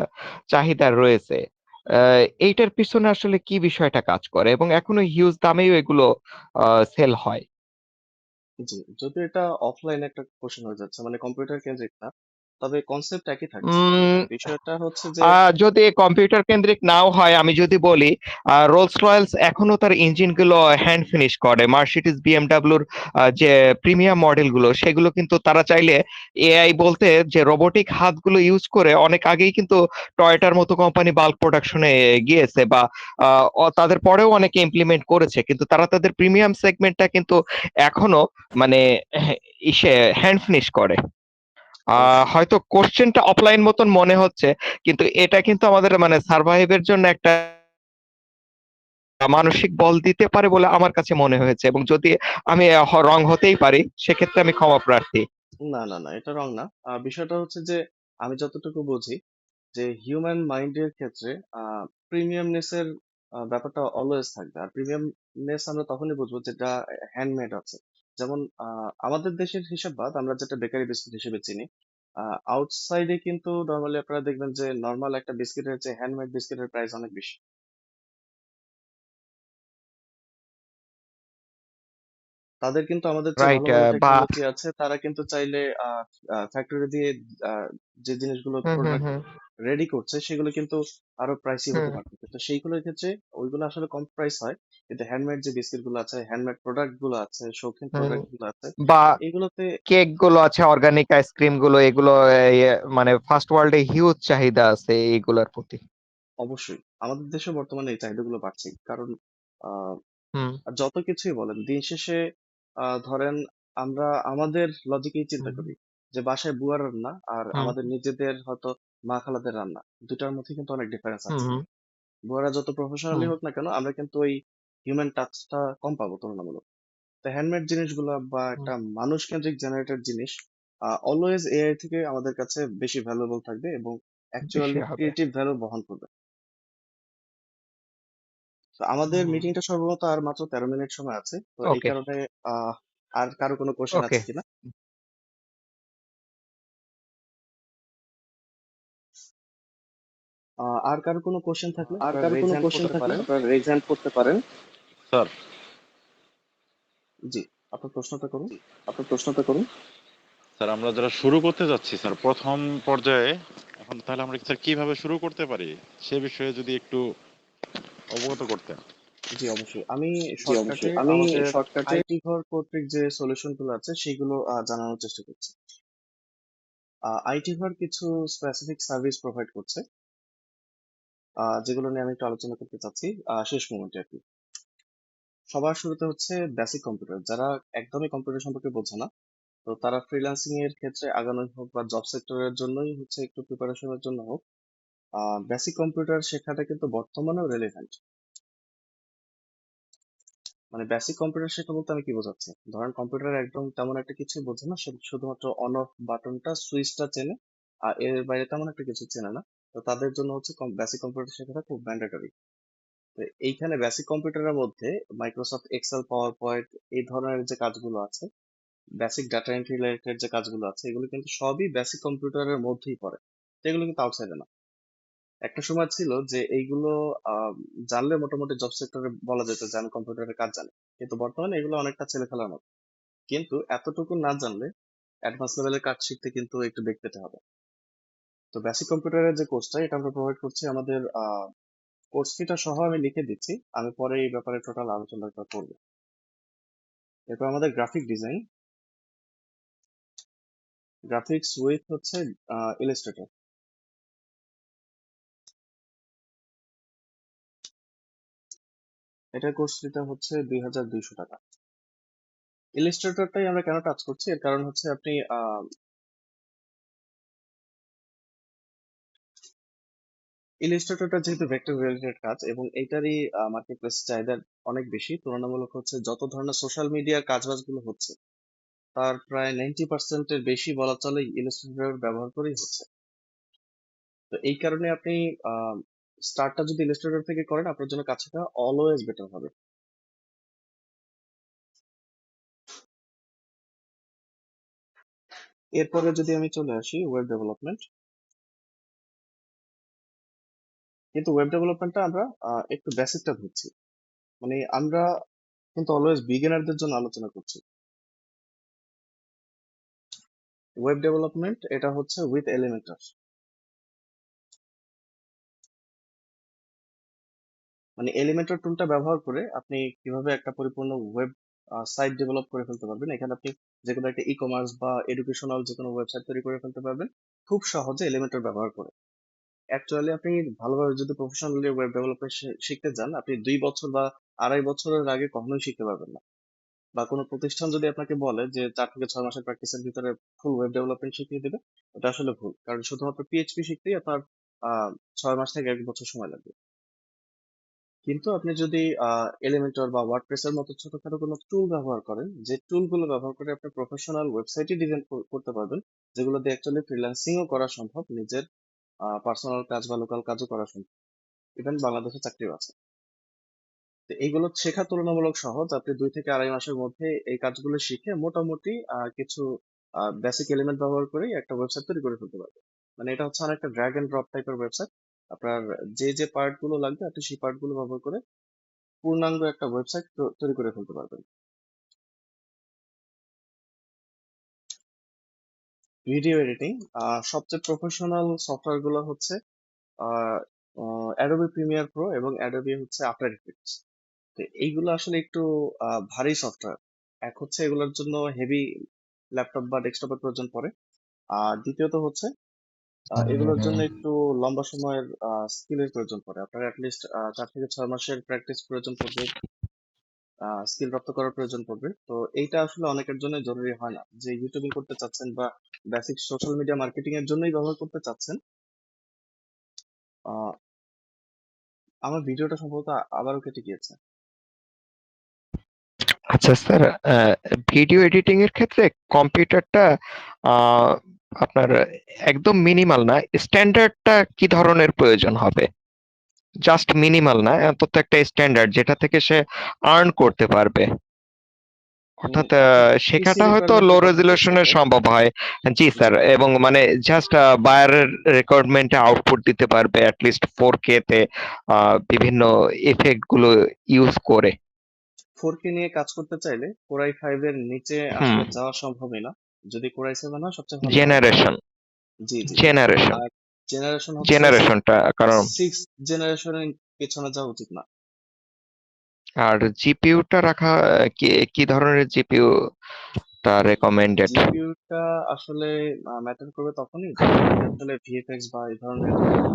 চাহিদা রয়েছে। এইটার পিছনে আসলে কি বিষয়টা কাজ করে এবং এখনো হিউজ দামেও এগুলো সেল হয়? জি, যদি এটা অফলাইন একটা কোশ্চেন হয়ে যাচ্ছে, মানে কম্পিউটার কেন্দ্রিক না, তবে কনসেপ্ট একই থাকছে। উম বিষয়টা হচ্ছে যে যদি কম্পিউটার কেন্দ্রিক নাও হয়, আমি যদি বলি রোলস রয়েলস এখনো তার ইঞ্জিন গুলো হ্যান্ড ফিনিশ করে, মার্সিডিজ বিএমডাব্লিউর যে প্রিমিয়াম মডেল গুলো সেগুলো কিন্তু তারা চাইলে এআই বলতে যে রোবোটিক হাতগুলো ইউজ করে অনেক আগেই কিন্তু টয়োটার মতো কোম্পানি বাল্ক প্রোডাকশনে গিয়েছে, বা তাদের পরেও অনেকে ইমপ্লিমেন্ট করেছে, কিন্তু তারা তাদের প্রিমিয়াম সেগমেন্টটা কিন্তু এখনো মানে ইসে হ্যান্ড ফিনিশ করে। অবশ্যই। হয়তো কোশ্চেনটা অফলাইন মতন মনে হচ্ছে, কিন্তু এটা কিন্তু আমাদের মানে সার্ভাইভের জন্য একটা মানসিক বল দিতে পারে বলে আমার কাছে মনে হয়েছে, এবং যদি আমি রং হতেই পারি সেক্ষেত্রে আমি ক্ষমা প্রার্থী। না, না, না, এটা রং না। বিষয়টা হচ্ছে যে আমি যতটুকু বুঝি যে হিউম্যান মাইন্ডের ক্ষেত্রে প্রিমিয়ামনেস এর ব্যাপারটা অলওয়েজ থাকবে। আর প্রিমিয়ামনেস আমরা তখনই বুঝবো যেটা হ্যান্ডমেড আছে। যেমন আমাদের দেশের হিসাব বাদ আমরা যেটা বেকারি বিস্কুট হিসেবে চিনি, আউটসাইডে কিন্তু নর্মালি আপনারা দেখবেন যে নর্মাল একটা বিস্কিটের চেয়ে হ্যান্ডমেড বিস্কিটের প্রাইস অনেক বেশি। তাদের কিন্তু আমাদের চেয়ে রাইট। ভালো ভালো বা টেকনোলজি আছে, তারা কিন্তু চাইলে ফ্যাক্টরি দিয়ে যে জিনিসগুলো হুম হুম প্রোডাক্ট হুম রেডি করছে সেগুলো কিন্তু আরো প্রাইসি হতে হুম পারতো, তো সেইগুলোর ক্ষেত্রে ওইগুলো আসলে কম প্রাইস হয়। কিন্তু হ্যান্ডমেড যে বিস্কিট গুলো আছে, হ্যান্ডমেড প্রোডাক্ট গুলো আছে, শৌখিন হুম। প্রোডাক্ট গুলো আছে, বা এইগুলোতে কেক গুলো আছে, অর্গানিক আইসক্রিম গুলো, এগুলো মানে ফার্স্ট ওয়ার্ল্ডে হিউজ চাহিদা আছে এইগুলোর প্রতি। অবশ্যই আমাদের দেশে বর্তমানে এই চাহিদাগুলো বাড়ছে, কারণ আহ হুম আর যত কিছুই বলেন দিন শেষে ধরেন আমরা আমাদের লজিকেই চিন্তা হুম করি যে বাসায় বুয়ার রান্না আর হুম আমাদের নিজেদের হয়তো মা খালাদের রান্না, দুটার মধ্যে কিন্তু অনেক ডিফারেন্স আছে। হুম বুয়ারা যত প্রফেশনালি হুম হোক না কেন, আমরা কিন্তু ওই হিউম্যান টাচটা কম পাবো তুলনামূলক। তো হ্যান্ডমেড জিনিসগুলো বা হুম। একটা মানুষ কেন্দ্রিক জেনারেটেড জিনিস অলওয়েজ এআই থেকে আমাদের কাছে বেশি ভ্যালুয়েবল থাকবে এবং বেশি অ্যাকচুয়ালি হবে। ক্রিয়েটিভ ভ্যালু বহন করবে। তো আমাদের মিটিংটা সর্বমত আর মাত্র 13 মিনিট সময় আছে, তো এই ওকে কারণে আর কারো কোনো কোশ্চেন ওকে আছে কিনা? আর কারো কোনো কোশ্চেন থাকলে আপনারা রেজ হ্যান্ড করতে পারেন। স্যার জি, আপনার প্রশ্নটা করুন। স্যার আমরা যারা শুরু করতে যাচ্ছি স্যার প্রথম পর্যায়ে, এখন তাহলে আমরা স্যার কিভাবে শুরু করতে পারি সে বিষয়ে যদি একটু অবগত করতেন। জি, অবশ্যই। আমি শর্টকাটে আমাদের আইটি ঘর কর্তৃক যে সলিউশন গুলো আছে সেগুলো জানানোর চেষ্টা করছি। আইটি ঘর কিছু স্পেসিফিক সার্ভিস প্রোভাইড করছে, যেগুলো নিয়ে আমি একটু আলোচনা করতে চাচ্ছি শেষ মোমেন্টে আর কি। সবার শুরুতে হচ্ছে বেসিক কম্পিউটার। যারা একদমই কম্পিউটার সম্পর্কে বোঝে না, তো তারা ফ্রিল্যান্সিং এর ক্ষেত্রে আগানোই হোক বা জব সেক্টরের জন্যই হচ্ছে একটু প্রিপারেশনের জন্য হোক, বেসিক কম্পিউটার শেখাটা কিন্তু বর্তমানেও রেলেভেন্ট। মানে বেসিক কম্পিউটার শেখা বলতে আমি কি বোঝাচ্ছি, ধরেন কম্পিউটার একদম তেমন একটা কিছু বোঝে না, সে শুধুমাত্র অন অফ বাটনটা সুইচটা চেনে, আর এর বাইরে তেমন একটা কিছু চেনে না। তো তাদের জন্য হচ্ছে বেসিক কম্পিউটার শেখাটা খুব ম্যান্ডেটরি। তো এইখানে বেসিক কম্পিউটারের মধ্যে মাইক্রোসফট এক্সেল, পাওয়ার পয়েন্ট, এই ধরনের যে কাজগুলো আছে, বেসিক ডাটা এন্ট্রি রিলেটেড যে কাজগুলো আছে, এগুলো কিন্তু সবই বেসিক কম্পিউটারের মধ্যেই পড়ে। তো এগুলো কিন্তু আউটসাইডে না। একটা সময় ছিল যে এইগুলো আহ, জানলে মোটামুটি জব সেক্টরে বলা যেত যে আমি কম্পিউটারের কাজ জানি, কিন্তু বর্তমানে এগুলো অনেকটা ছেলে খেলার মতো। কিন্তু এতটুকু না জানলে অ্যাডভান্স লেভেলের কাজ শিখতে কিন্তু একটু বেগ পেতে হবে। তো বেসিক কম্পিউটারের যে কোর্সটা, এটা আমরা প্রোভাইড করছি। আমাদের কোর্স ফিটা সহ আমি লিখে দিচ্ছি, আমি পরে এই ব্যাপারে টোটাল আলোচনাটা করবো। এরপর আমাদের গ্রাফিক্স উইথ হচ্ছে ইলাস্ট্রেটর। এটার কোর্স ফিটা হচ্ছে 2200 টাকা। ইলাস্ট্রেটরটাই আমরা কেন টাচ করছি, এর কারণ হচ্ছে আপনি ইলাস্ট্রেটরটা যেহেতু ভেক্টর রিলেটেড কাজ এবং এইটারই মার্কেট প্লেস চাহিদা অনেক বেশি তুলনামূলক, হচ্ছে যত ধরনের সোশ্যাল মিডিয়ার কাজবাজগুলো হচ্ছে তার প্রায় 90% বেশি বলা চলে ইলাস্ট্রেটর ব্যবহার করেই হচ্ছে। তো এই কারণে আপনি স্টার্টটা যদি ইলাস্ট্রেটর থেকে করেন, আপনার জন্য কাজটা অলওয়েজ বেটার হবে। এরপরে যদি আমি চলে আসি ওয়েব ডেভেলপমেন্ট, কিন্তু ওয়েব ডেভেলপমেন্টটা আমরা একটু বেসিকটা ধরছি। মানে আমরা কিন্তু অলওয়েজ বিগিনারদের জন্য আলোচনা করছি। ওয়েব ডেভেলপমেন্ট এটা হচ্ছে উইথ এলিমেন্টর। মানে এলিমেন্টর টুলটা ব্যবহার করে আপনি কিভাবে একটা পরিপূর্ণ ওয়েব সাইট ডেভেলপ করে ফেলতে পারবেন। এখানে আপনি যে কোনো একটা ই কমার্স বা এডুকেশনাল যে কোনো ওয়েবসাইট তৈরি করে ফেলতে পারবেন খুব সহজে এলিমেন্টর ব্যবহার করে। অ্যাকচুয়ালি আপনি ভালোভাবে যদি প্রফেশনালি ওয়েব ডেভেলপমেন্ট শিখতে যান, আপনি 2 বছর বা 2.5 বছরের আগে কখনোই শিখতে পারবেন না। বা কোনো প্রতিষ্ঠান যদি আপনাকে বলে যে 4 থেকে 6 মাসের প্র্যাকটিসের ভিতরে ফুল ওয়েব ডেভেলপমেন্ট শিখিয়ে দেবে, এটা আসলে ভুল। কারণ শুধুমাত্র পিএইচপি শিখতেই আপনার 6 মাস থেকে 1 বছর সময় লাগবে। কিন্তু আপনি যদি এলিমেন্টর বা ওয়ার্ডপ্রেসের মতো ছোটখাটো কোনো টুল ব্যবহার করেন, যে টুলগুলো ব্যবহার করে আপনি প্রফেশনাল ওয়েবসাইটই ডিজাইন করতে পারবেন, যেগুলো দিয়ে অ্যাকচুয়ালি ফ্রিল্যান্সিংও করা সম্ভব, নিজের পার্সোনাল কাজ বা লোকাল কাজও করা সম্ভব, ইভেন বাংলাদেশে চাকরিও আছে। তো এইগুলো শেখা তুলনামূলক সহজ। আপনি 2 থেকে 2.5 মাসের মধ্যে এই কাজগুলো শিখে মোটামুটি কিছু বেসিক এলিমেন্ট ব্যবহার করেই একটা ওয়েবসাইট তৈরি করে ফেলতে পারবেন। মানে এটা হচ্ছে অনেকটা ড্র্যাগ এন্ড ড্রপ টাইপের ওয়েবসাইট। আপনার যে যে পার্ট গুলো লাগবে আপনি সেই পার্ট গুলো ব্যবহার করে পূর্ণাঙ্গ একটা ওয়েবসাইট তৈরি করে ফেলতে পারবেন। ভিডিও এডিটিং, সবচেয়ে প্রফেশনাল সফটওয়্যার গুলো হচ্ছে অ্যাডোবি প্রিমিয়ার প্রো এবং অ্যাডোবি হচ্ছে আফটার ইফেক্টস। তো এইগুলো আসলে একটু ভারী সফটওয়্যার। এক হচ্ছে এগুলোর জন্য হেভি ল্যাপটপ বা ডেস্কটপের প্রয়োজন পড়ে, আর দ্বিতীয়ত হচ্ছে এগুলোর জন্য একটু লম্বা সময়ের স্কিলের প্রয়োজন পড়ে। আপনার অ্যাটলিস্ট 4 থেকে 6 মাসের প্র্যাকটিস প্রয়োজন পড়বে, স্কিল রপ্ত করার প্রয়োজন পড়বে। তো এইটা আসলে অনেকের জন্য জরুরি হয় না, যে ইউটিউবিং করতে চাচ্ছেন বা বেসিক সোশ্যাল মিডিয়া মার্কেটিং এর জন্যই ব্যবহার করতে চাচ্ছেন। আহ, আমার ভিডিওটা সম্ভবত আবারও কেটে গিয়েছে। আচ্ছা স্যার, ভিডিও এডিটিং এর ক্ষেত্রে কম্পিউটারটা আহ, আপনার একদম মিনিমাল না, স্ট্যান্ডার্ডটা কি ধরনের প্রয়োজন হবে? জাস্ট মিনিমাল না, অন্তত একটা স্ট্যান্ডার্ড যেটা থেকে সে আর্ন করতে পারবে। অর্থাৎ আপনি পিসি শেখাটা হয়তো লো রিকোয়ারমেন্টের কথা বলছেন, রেজলিউশনে রাইট? সম্ভব হয়। জি জি। স্যার, এবং মানে জাস্ট বায়ারের রিকোয়ারমেন্টে আউটপুট দিতে পারবে অ্যাটলিস্ট 4K তে বিভিন্ন ইফেক্ট গুলো ইউজ করে। 4K নিয়ে কাজ করতে চাইলে কোরাই 5 এর নিচে হুম। আসলে যাওয়া সম্ভবই না। যদি কোরাই 7 হয় সবচেয়ে ভালো হয়। জেনারেশন জি, জি, জি। জেনারেশন আর জেনারেশন হচ্ছে জেনারেশনটা কারণ 6 জেনারেশনের পেছনে যাওয়া উচিত না। আর জিপিইউটা রাখা কি কি ধরনের জিপিইউ টা রেকমেন্ডেড? জিপিইউটা আসলে ম্যাটার করবে তখনই যখন আপনি আসলে ভিএফএক্স বা এই ধরনের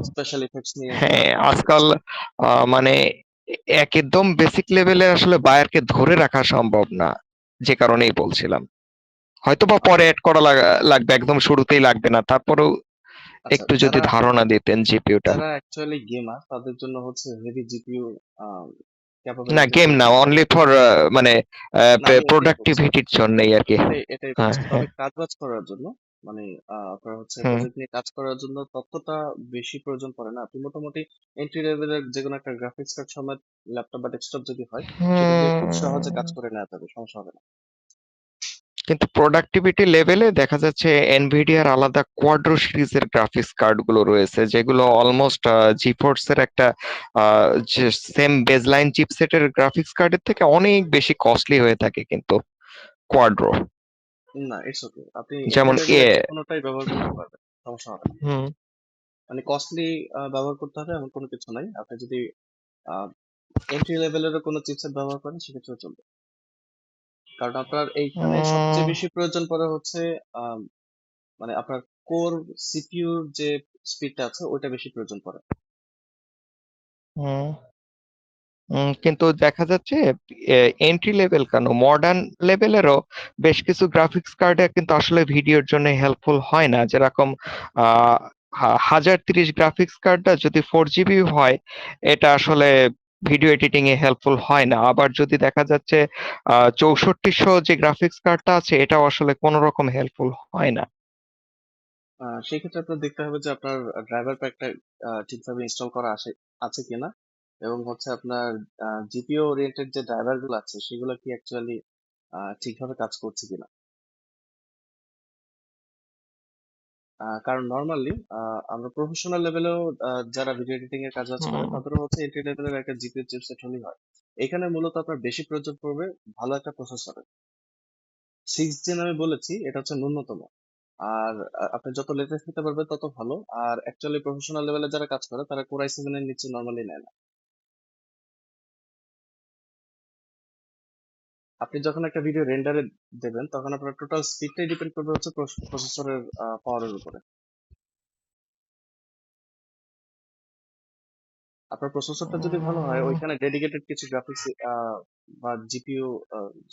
স্পেশাল ইফেক্টস নিয়ে হ্যাঁ, কাজ আজকাল করছেন। মানে একদম বেসিক লেভেলে আসলে বায়ারকে ধরে রাখা সম্ভব না, যে কারণেই বলছিলাম। হয়তোবা পরে আচ্ছা, এড করা লাগবে, একদম শুরুতেই লাগবে না, তারপরেও আচ্ছা, একটু যদি যারা ধারণা দিতেন জিপিইউটা। যারা অ্যাকচুয়ালি গেমার তাদের জন্য হচ্ছে হেভি জিপিইউ না, ক্যাপাবিলিটি গেম না, প্রয়োজন পড়ে। অনলি ফর মানে না, আমি ওইটাই বলছি, প্রোডাক্টিভিটির জন্যই আর কি। এটাই হ্যাঁ, বলছি। তবে হ্যাঁ। কাজ-বাজ করার জন্য মানে আপনার হচ্ছে হুম। প্রজেক্ট নিয়ে কাজ করার জন্য ততটা বেশি প্রয়োজন পড়ে না। আপনি মোটামুটি এন্ট্রি লেভেলের যেকোনো একটা গ্রাফিক্স কার্ড সমেত ল্যাপটপ বা ডেস্কটপ যদি হয়, সেটা দিয়ে খুব সহজে কাজ হুম, করে নেওয়া যাবে, সমস্যা হবে না। কিন্তু প্রোডাক্টিভিটি লেভেলে দেখা যাচ্ছে এনভিডিআর আলাদা কোয়াড্রো সিরিজের গ্রাফিক্স কার্ড গুলো রয়েছে, যেগুলো অলমোস্ট জিফোর্স এর একটা যে সেম বেজলাইন চিপসেটের গ্রাফিক্স কার্ডের থেকে অনেক বেশি কস্টলি হয়ে থাকে কিন্তু কোয়াড্রো। না, ইটস ওকে। আপনি এন্ট্রি যেমন লেভেলের যেকোনোটাই ব্যবহার করতে পারবেন, সমস্যা হবে না। হুম। মানে কস্টলি ব্যবহার করতে হবে এমন কোনো কিছু নাই। আপনি যদি এন্ট্রি লেভেলেরও কোনো চিপসেট ব্যবহার করেন সেক্ষেত্রেও চলবে। কারণ আপনার এইখানে উম, সবচেয়ে বেশি প্রয়োজন পড়ে হচ্ছে আম, মানে আপনার কোর সিপিইউর যে স্পিডটা আছে ওইটা বেশি প্রয়োজন পড়ে। হুম, কিন্তু দেখা যাচ্ছে এন্ট্রি লেভেল কেন, মডার্ন লেভেলেরও বেশ কিছু গ্রাফিক্স কার্ডে কিন্তু আসলে ভিডিওর জন্য হেল্পফুল হয় না। যেরকম 1030 গ্রাফিক্স কার্ডটা যদি 4GB হয়, এটা আসলে ভিডিও এডিটিং এ হেল্পফুল হয় না। আবার যদি দেখা যাচ্ছে 6400 যে গ্রাফিক্স কার্ডটা আছে, এটাও আসলে কোনো রকম হেল্পফুল হয় না। সেই ক্ষেত্রে আপনার দেখতে হবে যে আপনার ড্রাইভার প্যাকটা ঠিকভাবে ইনস্টল করা আছে কিনা, এবং হচ্ছে আপনার জিপিও ওরিয়েন্টেড যে ড্রাইভার গুলো আছে সেগুলো কি অ্যাকচুয়ালি ঠিকভাবে কাজ করছে কিনা। কারণ নর্মালি আমরা প্রফেশনাল লেভেলেও যারা ভিডিও এডিটিং এর কাজ বাজ করে হুম, তাদেরও হচ্ছে এন্ট্রি লেভেলের একটা জিপিইউ চিপসেট হলেই হয়। এখানে মূলত আপনার বেশি প্রয়োজন পড়বে ভালো একটা প্রসেসরের। 6 জেন আমি বলেছি, এটা হচ্ছে ন্যূনতম। আর আপনি যত লেটেস্ট নিতে পারবেন তত ভালো। আর অ্যাকচুয়ালি প্রফেশনাল লেভেলে যারা কাজ করে তারা কোর i7 এর নিচে নর্মালি নেয় না। আপনি যখন একটা ভিডিও রেন্ডারে দেবেন তখন আপনার টোটাল স্পিডটাই ডিপেন্ড করবে হচ্ছে প্রসেসরের পাওয়ারের উপরে। আপনার প্রসেসরটা যদি ভালো হয় উম, ওইখানে ডেডিকেটেড কিছু গ্রাফিক্স বা জিপিইউ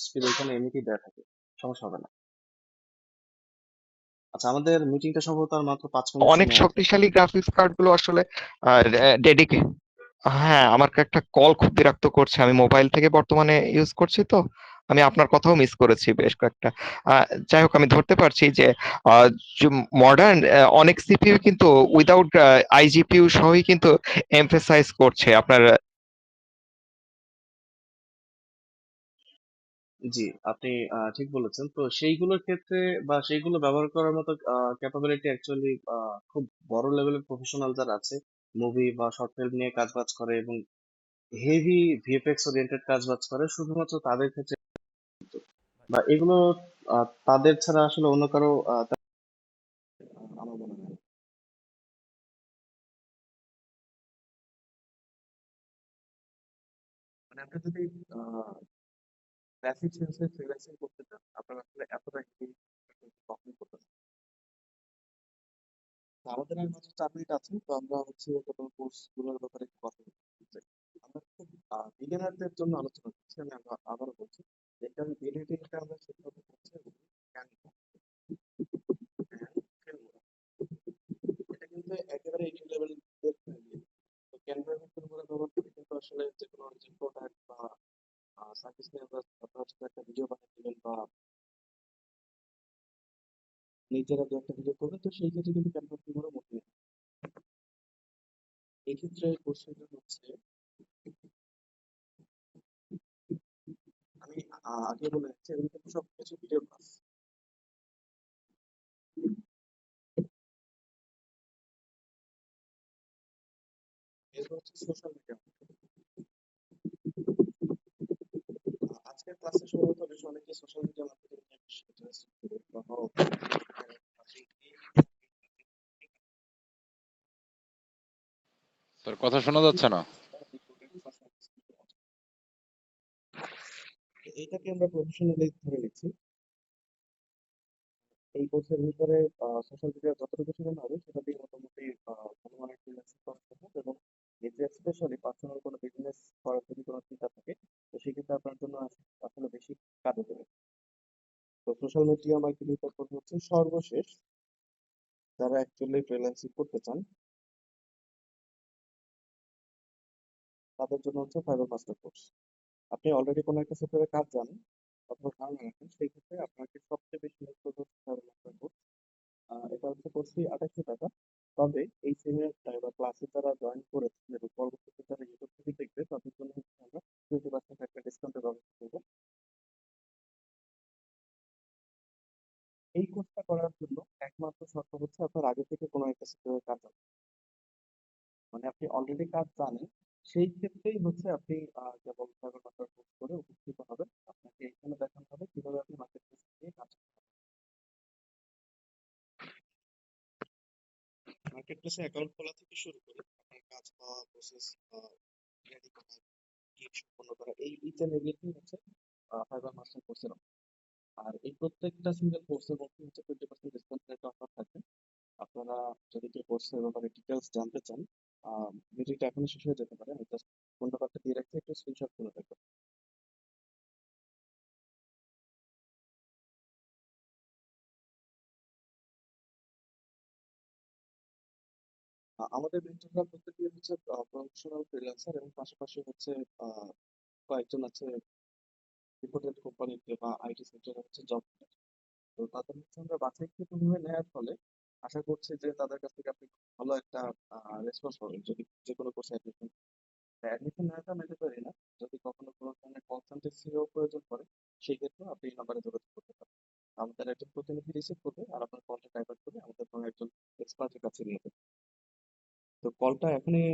স্পিড ওইখানে এমনিতেই দেওয়া থাকে, সমস্যা হবে না। আচ্ছা, আমাদের মিটিংটা সম্ভবত আর মাত্র 5 মিনিট অনেক সময় আছে। শক্তিশালী গ্রাফিক্স কার্ড গুলো আসলে ডেডিকে হ্যাঁ, আমার একটা কল খুব বিরক্ত করছে। আমি মোবাইল থেকে বর্তমানে ইউজ করছি তো। আমি আপনার কথাও মিস করেছি বেশ কয়েকটা। যাই হোক, আমি ধরতে পারছি যে আহ, মডার্ন অনেক সিপিইউ কিন্তু উইদাউট আইজিপিইউ সহই কিন্তু এমফেসাইজ করছে আপনার। জি, আপনি ঠিক বলেছেন। তো সেইগুলোর ক্ষেত্রে বা সেইগুলো ব্যবহার করার মতো ক্যাপাবিলিটি অ্যাকচুয়ালি খুব বড় লেভেলের প্রফেশনাল যারা আছে, মুভি বা শর্ট ফিল্ম নিয়ে কাজ বাজ করে এবং হেভি ভিএফএক্স ওরিয়েন্টেড কাজ বাজ করে, শুধুমাত্র তাদের ক্ষেত্রে বা এগুলো তাদের ছাড়া আসলে অন্য কারো আমার মনে হয় না। মানে আপনি যদি গ্রাফিক্স সেন্সে ফ্রিল্যান্সিং করতে চান আপনার আসলে এতটা কখনোই করতে হবে না। তো আমাদের আর মাত্র 4 মিনিট আছে, তো আমরা হচ্ছে টোটাল কোর্স গুলোর ব্যাপারে একটু কথা বলতে চাই। আমরা খুব বিগিনারদের জন্য আলোচনা করছি। আমি আবারও বলছি, এটা ভিডিও এডিটিংটা আমরা শিখতে হচ্ছে ক্যানভা, ফিল্মোরা। এটা কিন্তু একেবারে এন্ট্রি লেভেল ফ্রেন্ডলি। তো ক্যানভা এবং ফিল্মোরা ব্যবহার করে কিন্তু আসলে যে কোনো যে প্রোডাক্ট বা সার্ভিস নিয়ে আপনারা যদি একটা ভিডিও বানিয়ে দিবেন বা নিজেরা যে একটা ভিডিও করবেন, তো সেই ক্ষেত্রে কিন্তু ক্যানভা ফিল্মোরা মোটেই এক্ষেত্রে কোশ্চেনটা হচ্ছে, আমি আগে বলে দিচ্ছি, এগুলো কিন্তু সব কিছু ভিডিও ক্লাস। এরপর হচ্ছে সোশ্যাল মিডিয়া। আজকের ক্লাসে সম্ভবত বেশ অনেকে সোশ্যাল মিডিয়া মার্কেটিং নিয়ে বেশ ইন্টারেস্টেড হবে বা হওয়া উচিত। স্যার কথা শোনা যাচ্ছে না। এইটাকে আমরা প্রফেশনালি ধরে নিচ্ছি। এই কোর্সের ভিতরে সোশ্যাল মিডিয়া যতটুকু শেখানো হবে সেটা দিয়ে মোটামুটি ভালো মানের ফ্রিল্যান্সিং করা সম্ভব, এবং এতে স্পেশালি পার্সোনাল কোনো বিজনেস করার যদি কোনো চিন্তা থাকে তো সেক্ষেত্রে আপনার জন্য আসলে বেশি কাজে দেবে। তো সোশ্যাল মিডিয়া মার্কেটিং কোর্স হচ্ছে সর্বশেষ যারা অ্যাকচুয়ালি ফ্রিল্যান্সিং করতে চান তাদের জন্য হচ্ছে ফাইবার মাস্টার কোর্স। আপনি অলরেডি কোনো একটা সেক্টরে কাজ জানেন অথবা ধারণা রাখেন, সেই ক্ষেত্রে আপনাকে সবচেয়ে বেশি হেল্প করবে হচ্ছে ফাইবার মাস্টার কোর্স। এটা হচ্ছে কোর্স ফি 2800 টাকা। তবে এই সেমিনারটায় বা ক্লাসে যারা জয়েন করেছে এবং পরবর্তীতে যারা ইউটিউব থেকে দেখবে তাদের জন্য হচ্ছে আমরা 20% একটা ডিসকাউন্টের ব্যবস্থা করবো। এই কোর্সটা করার জন্য একমাত্র শর্ত হচ্ছে আপনার আগে থেকে কোনো একটা সেক্টরে কাজ জানা। মানে আপনি অলরেডি কাজ জানেন, সেই ক্ষেত্রেই হচ্ছে আপনি কেবল ফাইবার মাস্টার কোর্স করে উপকৃত হবেন। আপনাকে এখানে দেখানো হবে কিভাবে আপনি মার্কেট প্লেস নিয়ে কাজ করবেন। মার্কেট প্লেসে অ্যাকাউন্ট খোলা থেকে শুরু করে আপনার কাজ পাওয়া, প্রসেস রেডি করা, গিগ সম্পন্ন করা, এই ইচ এন্ড এভরিথিং হচ্ছে ফাইবার মাস্টার কোর্সের। আর এই প্রত্যেকটা সিঙ্গেল কোর্সের মধ্যে হচ্ছে 20% ডিসকাউন্টের একটা অফার থাকবে। আপনারা যদি কেউ কোর্সের ব্যাপারে ডিটেলস জানতে চান, মিটিংটা এখনই শেষ হয়ে যেতে পারে, আমি জাস্ট ফোন নাম্বারটা দিয়ে রাখছি, একটু স্ক্রিনশট তুলে রাখবেন। আমাদের মেন্টররা প্রত্যেকেই হচ্ছে প্রফেশনাল ফ্রিল্যান্সার, এবং পাশাপাশি হচ্ছে কয়েকজন আছে রিপোর্টেড কোম্পানিতে বা আইটি সেক্টরে হচ্ছে জব। তো তাদের হচ্ছে আমরা বাছাইকৃতভাবে নেওয়ার ফলে আশা করছি যে তাদের কাছ থেকে আপনি খুব ভালো একটা রেসপন্স পাবেন যদি যে কোনো কোর্সে অ্যাডমিশন। অ্যাডমিশন নেওয়াটা ম্যান্ডেটরি না, যদি কখনো কোনো ধরনের কনসালটেন্সিও প্রয়োজন পড়ে সেই ক্ষেত্রে আপনি এই নাম্বারে যোগাযোগ করতে পারেন। আমাদের একজন প্রতিনিধি রিসিভ করবে আর আপনার কলটা ডাইভার্ট করে আমাদের কোনো একজন এক্সপার্টের কাছে নিয়ে যাবে। তো কলটা এখনই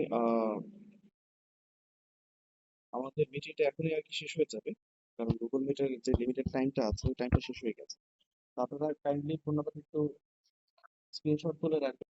আমাদের মিটিংটা এখনই আর কি শেষ হয়ে যাবে, কারণ গুগল মিটের যে লিমিটেড টাইমটা আছে ওই টাইমটা শেষ হয়ে গেছে। তো আপনারা কাইন্ডলি ফোন নাম্বার একটু স্ক্রিনশট তুলে রাখবেন।